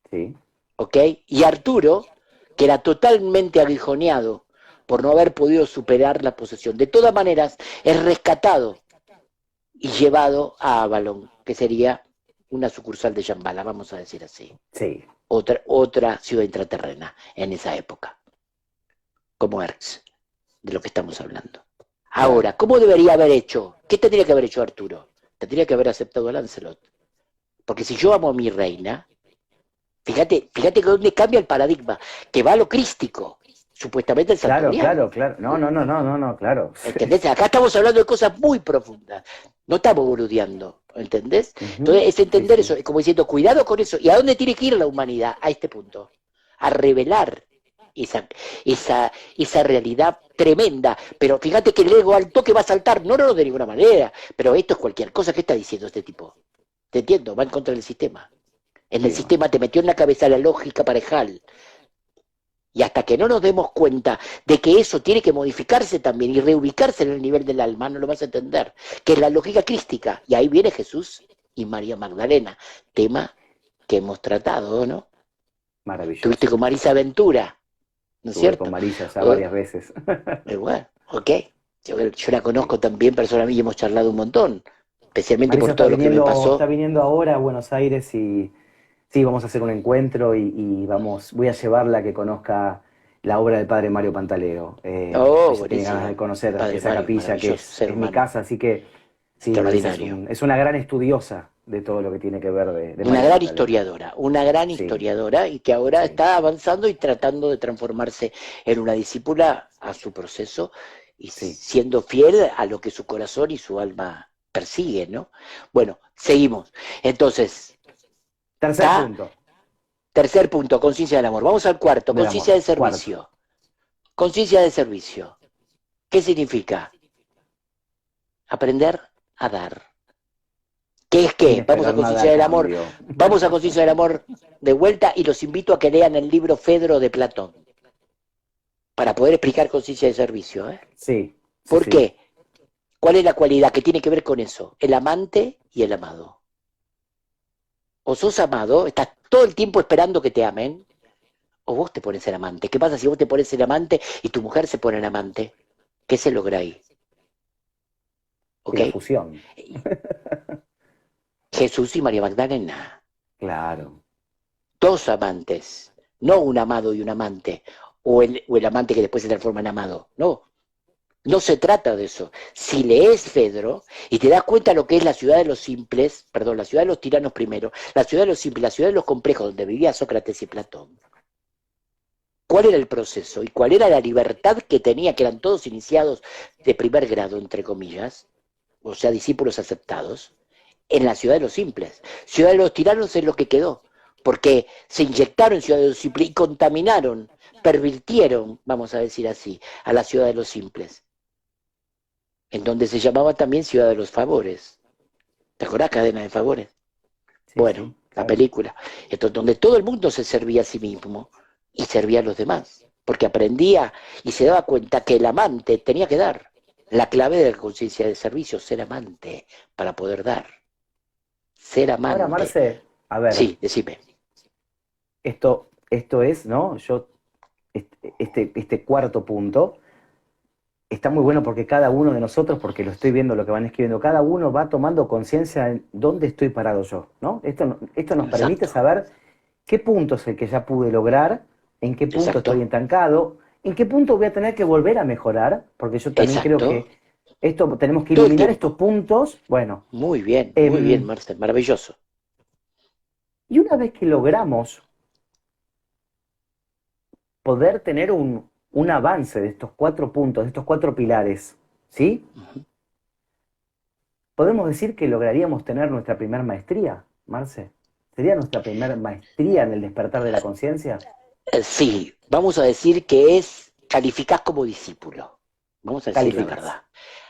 sí, ¿ok? Y Arturo, que era totalmente aguijoneado por no haber podido superar la posesión. De todas maneras, es rescatado y llevado a Avalon, que sería una sucursal de Shambhala, vamos a decir así. sí, Otra ciudad intraterrena en esa época, como Erx, de lo que estamos hablando. Ahora, claro. ¿cómo debería haber hecho? ¿Qué tendría que haber hecho Arturo? Tendría que haber aceptado a Lancelot. Porque si yo amo a mi reina, fíjate que dónde cambia el paradigma, que va a lo crístico, supuestamente el Santo Claro, Grial. claro, claro. No, no, no, no, no, no, claro. ¿Entendés? Acá estamos hablando de cosas muy profundas. No estamos boludeando, ¿entendés? Ujú. Entonces es Sí, entender eso, sí. es como diciendo, cuidado con eso. ¿Y a dónde tiene que ir la humanidad? A este punto. A revelar esa, esa realidad tremenda. Pero fíjate que el ego al toque va a saltar. No, no, de ninguna manera. Pero esto es cualquier cosa que está diciendo este tipo. Te entiendo, va en contra del sistema. En el Sí, bueno. sistema te metió en la cabeza la lógica parejal. Y hasta que no nos demos cuenta de que eso tiene que modificarse también y reubicarse en el nivel del alma, no lo vas a entender, que es la lógica crística. Y ahí viene Jesús y María Magdalena, tema que hemos tratado, ¿no? Tuviste Maravilloso. con Marisa Ventura, ¿no es Estuve con cierto? Marisa ya O- varias veces. bueno, ok. Yo la Sí. conozco también personalmente y hemos charlado un montón, especialmente Marisa por todo lo que me está pasó. viniendo ahora a Buenos Aires y sí, vamos a hacer un encuentro y voy a llevarla a que conozca la obra del padre Mario Pantaleo. Oh, Ella tiene ganas de buenísimo. conocer Padre esa Mario, capilla que maravilloso, ser es mi humano, casa, así que sí, Marisa extraordinario. es una gran estudiosa de todo lo que tiene que ver de María Magdalena. Una gran Sí, historiadora y que ahora sí, está avanzando y tratando de transformarse en una discípula a su proceso y sí. siendo fiel a lo que su corazón y su alma persiguen, ¿no? Bueno, seguimos. Entonces, Tercer está punto tercer punto, conciencia del amor. Vamos al cuarto, del conciencia amor. de Cuarto. servicio. Conciencia de servicio. ¿Qué significa? Aprender a dar. ¿Qué es Sin qué? Vamos a esperar nada a conciencia del amor. cambio. Vamos a conciencia del amor de vuelta y los invito a que lean el libro Fedro de Platón para poder explicar conciencia de servicio. ¿Eh? Sí, sí, ¿Por sí. qué? ¿Cuál es la cualidad que tiene que ver con eso? El amante y el amado. O sos amado, estás todo el tiempo esperando que te amen, o vos te pones el amante. ¿Qué pasa si vos te pones el amante y tu mujer se pone el amante? ¿Qué se logra ahí? Y ¿Ok? la fusión. Jesús y María Magdalena, Claro. dos amantes, no un amado y un amante, o el amante que después se transforma en amado, no. No se trata de eso. Si lees Fedro y te das cuenta lo que es la ciudad de los simples, perdón, la ciudad de los tiranos primero, la ciudad de los simples, la ciudad de los complejos donde vivía Sócrates y Platón, ¿cuál era el proceso y cuál era la libertad que tenía, que eran todos iniciados de primer grado, entre comillas, o sea, discípulos aceptados, en la ciudad de los simples? Ciudad de los tiranos es lo que quedó, porque se inyectaron en ciudad de los simples y contaminaron, pervirtieron, vamos a decir así, a la ciudad de los simples, en donde se llamaba también Ciudad de los Favores. ¿Te acordás, Cadena de Favores? Sí, Bueno, sí, la claro. película. Entonces, donde todo el mundo se servía a sí mismo y servía a los demás, porque aprendía y se daba cuenta que el amante tenía que dar. La clave de la conciencia de servicio, ser amante para poder dar. Ser Ahora, amante. Marce, a ver, Sí, decime. esto es, ¿no? Este cuarto punto está muy bueno porque cada uno de nosotros, porque lo estoy viendo lo que van escribiendo, cada uno va tomando conciencia en dónde estoy parado yo, ¿no? Esto nos permite Exacto, saber qué punto es el que ya pude lograr, en qué punto estoy exacto, estancado, en qué punto voy a tener que volver a mejorar, porque yo también creo que exacto. esto tenemos que Todo el iluminar estos tiempo. puntos, bueno, Muy bien, em, Marcel, maravilloso. y una vez que logramos poder tener un avance de estos cuatro puntos, de estos cuatro pilares, ¿sí? Ujú. ¿Podemos decir que lograríamos tener nuestra primer maestría, Marce? ¿Sería nuestra primer maestría en el despertar de la conciencia? Sí, vamos a decir que es calificás como discípulo. Vamos a decir la Calificas. verdad.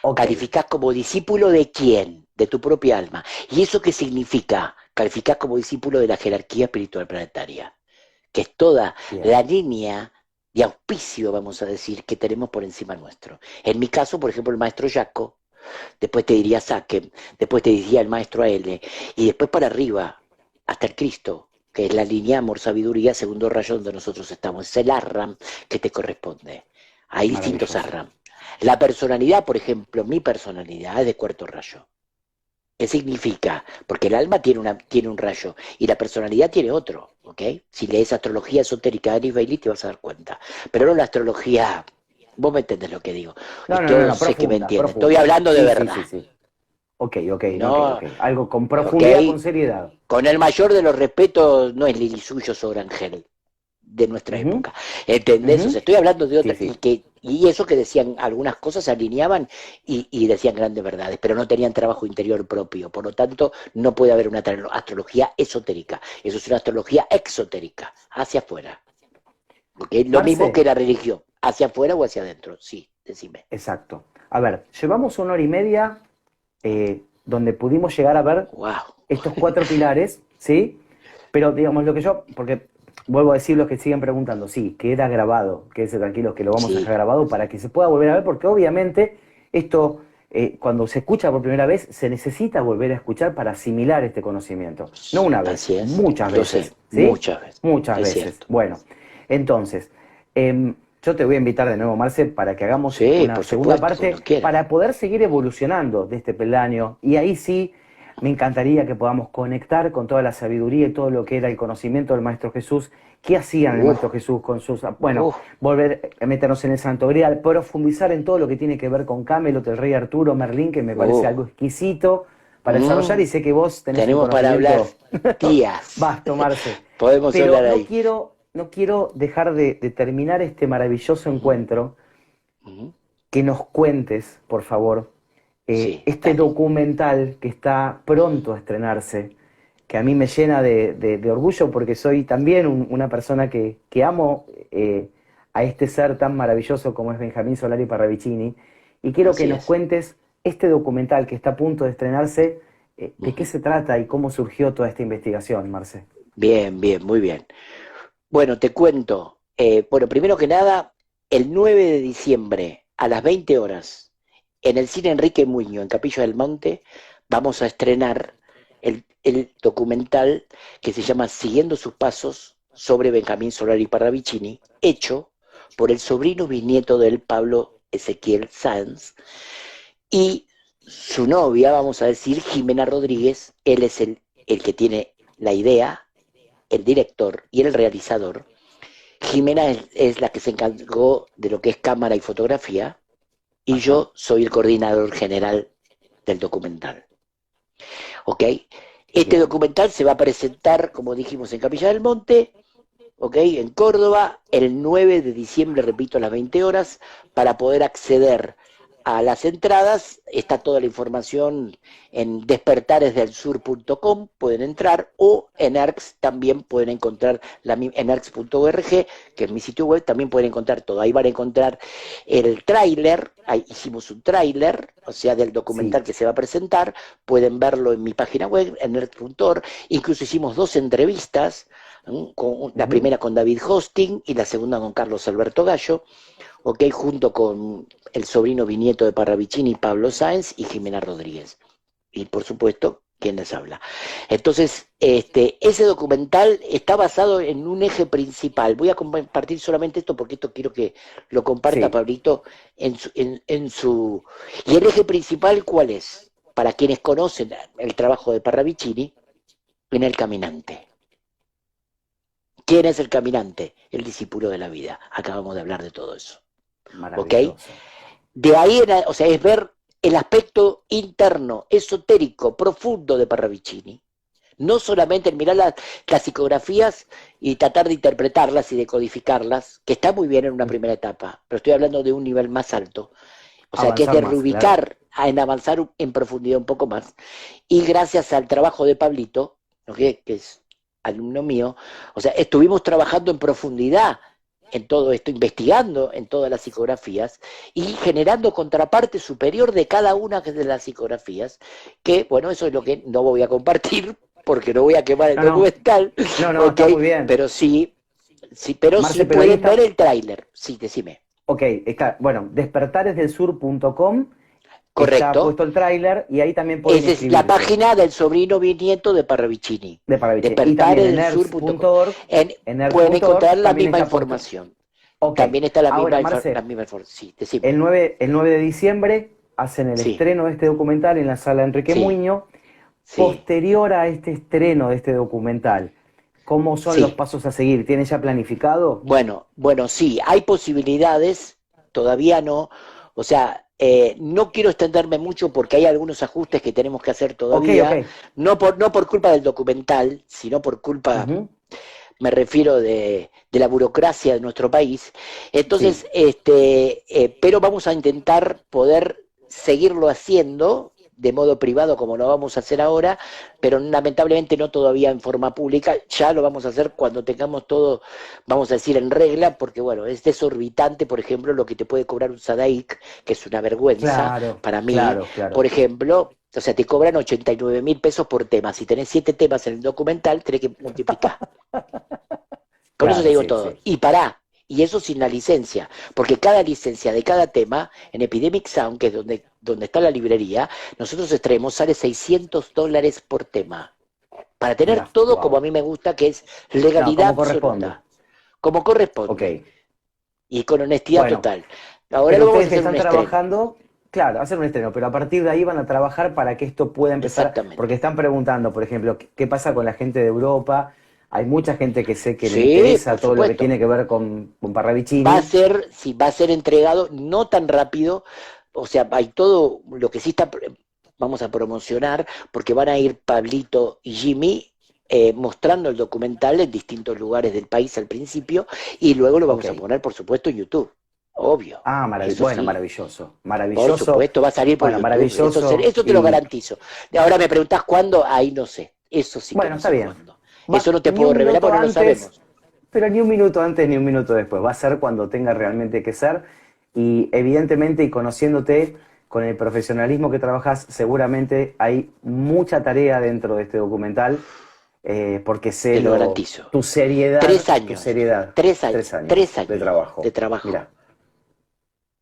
Ok, ¿Calificás como discípulo de quién? De tu propia alma. ¿Y eso qué significa? Calificás como discípulo de la jerarquía espiritual planetaria, que es toda bien, la línea de auspicio, vamos a decir, que tenemos por encima nuestro. En mi caso, por ejemplo, el maestro Jaco, después te diría Sakem, después te diría el maestro L, y después para arriba, hasta el Cristo, que es la línea amor, sabiduría, segundo rayo donde nosotros estamos. Es el Arram que te corresponde. Hay distintos maravilloso. Arram. La personalidad, por ejemplo, mi personalidad es de cuarto rayo. ¿Qué significa? Porque el alma tiene un rayo y la personalidad tiene otro, ¿ok? Si lees astrología esotérica de Alice Bailey te vas a dar cuenta. Pero no la astrología Vos me entendés lo que digo. Y No, no, no, todos no, sé que me profunda, entienden. Estoy profunda. hablando de Sí, sí, verdad. sí, sí. Ok, ok, ok, No, ok. Algo con ok. profundidad, con seriedad. Con el mayor de los respetos, no es Lili Suyo sobre Ángel de nuestra Ujú, época. ¿Entendés? O sea, ujú. estoy hablando de Sí, otra, sí. y eso que decían algunas cosas se alineaban y decían grandes verdades, pero no tenían trabajo interior propio. Por lo tanto, no puede haber una astrología esotérica. Eso es una astrología exotérica, hacia afuera. Porque es lo mismo que Marce, la religión, hacia afuera o hacia adentro. Sí, decime. exacto. A ver, llevamos 1 hora y media donde pudimos llegar a ver Wow. estos 4 pilares, ¿sí? Pero digamos lo que yo, porque vuelvo a decir los que siguen preguntando, sí, queda grabado, quédense tranquilos que lo vamos a dejar Sí, grabado para que se pueda volver a ver, porque obviamente esto, cuando se escucha por primera vez, se necesita volver a escuchar para asimilar este conocimiento. No una vez, así es. muchas Lo sé, veces, ¿sí? muchas veces. Muchas Es veces. cierto. Bueno, entonces, yo te voy a invitar de nuevo, Marce, para que hagamos Sí, una por segunda supuesto, cuando parte quieras. para poder seguir evolucionando de este peldaño. Y ahí sí, me encantaría que podamos conectar con toda la sabiduría y todo lo que era el conocimiento del Maestro Jesús. ¿Qué hacían el Uh, Maestro Jesús con sus... Bueno, uh, volver a meternos en el Santo Grial, profundizar en todo lo que tiene que ver con Camelot, el Rey Arturo, Merlín, que me parece uh. algo exquisito para desarrollar y Mm, sé que vos tenés un tenemos para hablar conocimiento días. vasto, Marce. Podemos Pero hablar ahí. no quiero dejar de terminar este maravilloso Ujú, encuentro ujú. que nos cuentes, por favor, Sí, este dale. documental que está pronto a estrenarse, que a mí me llena de orgullo porque soy también una persona que amo a este ser tan maravilloso como es Benjamín Solari Parravicini, y quiero que Así nos es. cuentes este documental que está a punto de estrenarse, de qué Ujú. se trata y cómo surgió toda esta investigación, Marce. Bien, bien, muy bien. Bueno, te cuento. Bueno, primero que nada, el 9 de diciembre a las 20 horas, en el cine Enrique Muñoz, en Capilla del Monte, vamos a estrenar el documental que se llama Siguiendo sus pasos sobre Benjamín Solari Parravicini, hecho por el sobrino bisnieto de él, Pablo Ezequiel Sáenz, y su novia, vamos a decir, Jimena Rodríguez. Él es el que tiene la idea, el director y el realizador. Jimena es la que se encargó de lo que es cámara y fotografía, y Ajá. yo soy el coordinador general del documental. ¿Ok? Este Bien. documental se va a presentar, como dijimos, en Capilla del Monte, ¿ok? En Córdoba, el 9 de diciembre, repito, a las 20 horas, para poder acceder a las entradas. Está toda la información en despertaresdelsur.com, pueden entrar, o en ERX también pueden encontrar, en erx.org, que es mi sitio web, también pueden encontrar todo. Ahí van a encontrar el tráiler, ahí hicimos un tráiler, o sea, del documental Sí. que se va a presentar, pueden verlo en mi página web, en erx.org. Incluso hicimos 2 entrevistas, con la Ujú. primera con David Hosting y la segunda con Carlos Alberto Gallo, ¿ok? Junto con el sobrino bisnieto de Parravicini, Pablo Sáenz, y Jimena Rodríguez. Y por supuesto, quien les habla. Entonces, ese documental está basado en un eje principal. Voy a compartir solamente esto porque esto quiero que lo comparta Sí. Pablito en su. ¿Y el eje principal cuál es? Para quienes conocen el trabajo de Parravicini, en El Caminante. ¿Quién es el caminante? El discípulo de la vida. Acabamos de hablar de todo eso. ¿Ok? Maravilloso. De ahí, o sea, es ver el aspecto interno, esotérico, profundo de Parravicini. No solamente el mirar las psicografías y tratar de interpretarlas y de codificarlas, que está muy bien en una primera etapa, pero estoy hablando de un nivel más alto. O sea, que es Avanzar de más, claro. reubicar, en avanzar en profundidad un poco más. Y gracias al trabajo de Pablito, ¿no? Que es alumno mío, o sea, estuvimos trabajando en profundidad en todo esto, investigando en todas las psicografías y generando contraparte superior de cada una de las psicografías, que, bueno, eso es lo que no voy a compartir porque no voy a quemar el No, no, documental, no, no, ¿ok? está muy bien. Pero sí, sí, pero Marce, sí pero ahí pueden ver está. el tráiler, sí, decime. Ok, está. Bueno, despertaresdelsur.com está Correcto. puesto el tráiler y ahí también pueden Esa es la inscribirse página del sobrino bisnieto de Parravicini, de Paravicini. Y también en despertaresdelsur.com. nerds.org, Pueden encontrar la también misma está puesto. información. Ok, También está ahora, la Marce, misma información. Sí, decime. el 9 de diciembre hacen el Sí, estreno de este documental en la sala Enrique sí, Muño. sí, Posterior a este estreno de este documental, ¿cómo son los sí. pasos a seguir? ¿Tienen ya planificado? Bueno, sí, hay posibilidades, todavía no. O sea, no quiero extenderme mucho porque hay algunos ajustes que tenemos que hacer Ok, todavía, ok. no por culpa del documental, sino por culpa, Ujú. me refiero de la burocracia de nuestro país. Entonces, Sí, pero vamos a intentar poder seguirlo haciendo de modo privado como lo vamos a hacer ahora, pero lamentablemente no todavía en forma pública. Ya lo vamos a hacer cuando tengamos todo, vamos a decir, en regla, porque bueno, es desorbitante, por ejemplo, lo que te puede cobrar un Sadaic, que es una vergüenza claro, para mí, claro, por claro. ejemplo. O sea, te cobran 89.000 pesos por tema. Si tenés 7 temas en el documental, tenés que multiplicar. Con eso te Claro, digo sí, todo. sí. Y pará, y eso sin la licencia, porque cada licencia de cada tema, en Epidemic Sound, que es donde está la librería, nosotros extraemos, sale $600 por tema. Para tener Mira, todo como a wow. mí me gusta, que es No, legalidad como corresponde. absoluta, como Ok. corresponde, y con honestidad Bueno, total. Ahora pero lo vamos a ustedes hacer un están estreno, trabajando, claro, hacer un estreno, pero a partir de ahí van a trabajar para que esto pueda empezar, porque exactamente. están preguntando, por ejemplo, qué pasa con la gente de Europa. Hay mucha gente que sé que le Sí, interesa por todo lo que supuesto. tiene que ver con Va a Parravicini. ser, si va a ser entregado, no tan rápido, o sea, hay todo lo que sí está, vamos a promocionar, porque van a ir Pablito y Jimmy mostrando el documental en distintos lugares del país al principio, y luego lo Ok. vamos a poner, por supuesto, en YouTube, obvio, Ah, eso bueno, sí, maravilloso. por Maravilloso. supuesto, va a salir por Bueno, YouTube, eso, maravilloso. eso te lo Y garantizo. Ahora me preguntás cuándo, ahí no sé, eso sí que bueno, no está sé bien. cuándo. Eso no te Ni puedo un revelar minuto porque no lo antes, sabemos. pero ni un minuto antes ni un minuto después. Va a ser cuando tenga realmente que ser. Y evidentemente, y conociéndote con el profesionalismo que trabajas, seguramente hay mucha tarea dentro de este documental, porque sé Te lo garantizo. tu seriedad, Tres tu años, seriedad. tres años, 3 años tres de años de trabajo. trabajo. Mira,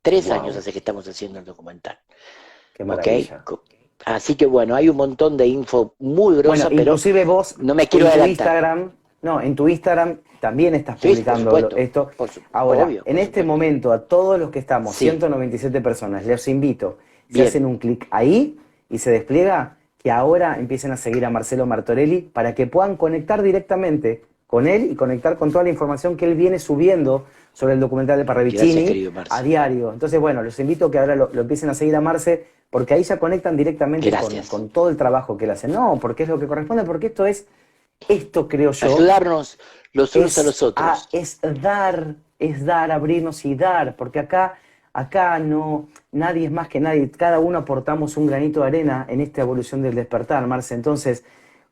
3 años wow, hace que estamos haciendo el documental. qué ¿Ok? maravilla. Así que bueno, hay un montón de info muy Bueno, grosa, pero inclusive vos no me quiero en tu adelantar. Instagram, no, en tu Instagram también estás Sí, por publicando supuesto. esto. Ahora, Obvio, en por este supuesto. momento, a todos los que estamos, Sí, 197 personas, les invito, si bien. hacen un clic ahí y se despliega, que ahora empiecen a seguir a Marcelo Martorelli para que puedan conectar directamente con él y conectar con toda la información que él viene subiendo sobre el documental de Gracias, Parravicini querido a Marce. diario. Entonces, bueno, los invito a que ahora lo empiecen a seguir a Marce, porque ahí ya conectan directamente Gracias. con todo el trabajo que él hace. No, porque es lo que corresponde, porque esto creo yo, Ayudarnos los unos a los otros. es dar, abrirnos y dar, porque acá no, nadie es más que nadie, cada uno aportamos un granito de arena en esta evolución del despertar, Marce. Entonces,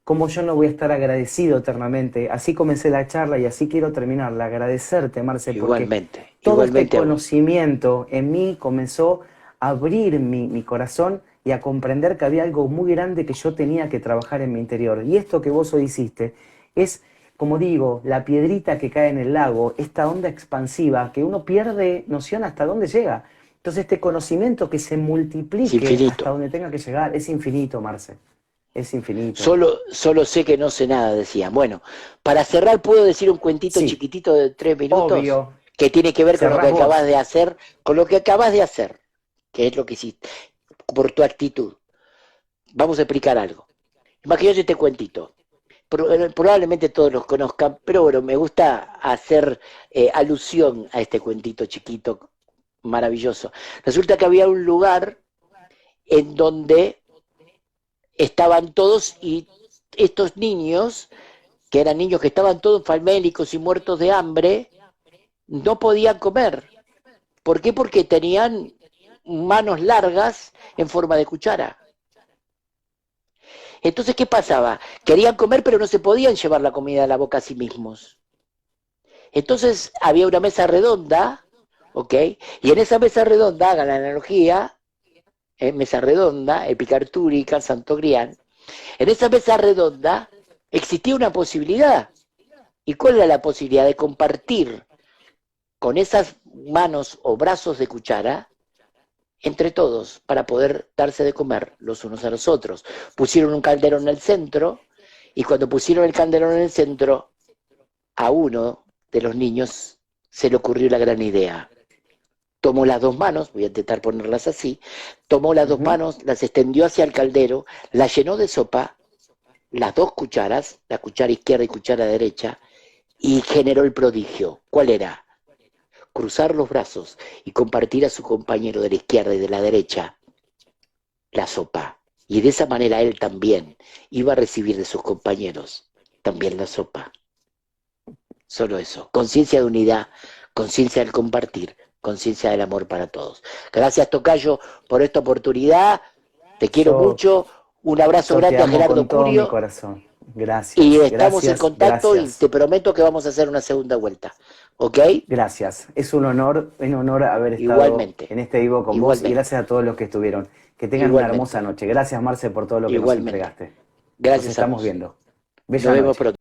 como yo no voy a estar agradecido eternamente, así comencé la charla y así quiero terminarla, agradecerte, Marce, porque Igualmente, todo este igualmente a vos. conocimiento en mí comenzó a abrir mi corazón y a comprender que había algo muy grande que yo tenía que trabajar en mi interior. Y esto que vos hoy hiciste es, como digo, la piedrita que cae en el lago, esta onda expansiva que uno pierde noción hasta dónde llega. Entonces este conocimiento que se Es multiplique hasta infinito. donde tenga que llegar es infinito, Marce. Es infinito. Solo sé que no sé nada, decía. Bueno, para cerrar, ¿puedo decir un cuentito Sí, chiquitito de 3 minutos? obvio. Que tiene que ver con lo que Cerrás acabas vos. de hacer, con lo que acabas de hacer, que es lo que hiciste, por tu actitud. Vamos a explicar algo. Imagínate este cuentito. Probablemente todos los conozcan, pero bueno, me gusta hacer alusión a este cuentito chiquito, maravilloso. Resulta que había un lugar en donde estaban todos y estos niños, que eran niños que estaban todos famélicos y muertos de hambre, no podían comer. ¿Por qué? Porque tenían manos largas en forma de cuchara. Entonces, ¿qué pasaba? Querían comer, pero no se podían llevar la comida a la boca a sí mismos. Entonces, había una mesa redonda, ¿ok? Y en esa mesa redonda, hagan la analogía, mesa redonda, Epicartúrica, Santo Grial, en esa mesa redonda existía una posibilidad. ¿Y cuál era la posibilidad? De compartir con esas manos o brazos de cuchara entre todos para poder darse de comer los unos a los otros. Pusieron un calderón en el centro y cuando pusieron el calderón en el centro, a uno de los niños se le ocurrió la gran idea. Tomó las dos manos, voy a intentar ponerlas así, tomó las dos Ujú. manos, las extendió hacia el caldero, las llenó de sopa, las dos cucharas, la cuchara izquierda y cuchara derecha, y generó el prodigio. ¿Cuál era? cruzar los brazos y compartir a su compañero de la izquierda y de la derecha la sopa. Y de esa manera él también iba a recibir de sus compañeros también la sopa. Solo eso. Conciencia de unidad, conciencia del compartir, conciencia del amor para todos. Gracias, Tocayo, por esta oportunidad. Te quiero mucho. Un abrazo Yo te grande a amo Gerardo con todo mi Curio. corazón. Gracias. Y estamos en Gracias, contacto y gracias. te prometo que vamos a hacer una segunda vuelta. ¿Ok? Gracias. Es un honor haber estado Igualmente. en este vivo con vos y Igualmente. gracias a todos los que estuvieron. Que tengan una Igualmente. hermosa noche. Gracias, Marce, por todo lo que nos Igualmente. entregaste. Nos Gracias a estamos vos. viendo. Nos Bella vemos noche. pronto.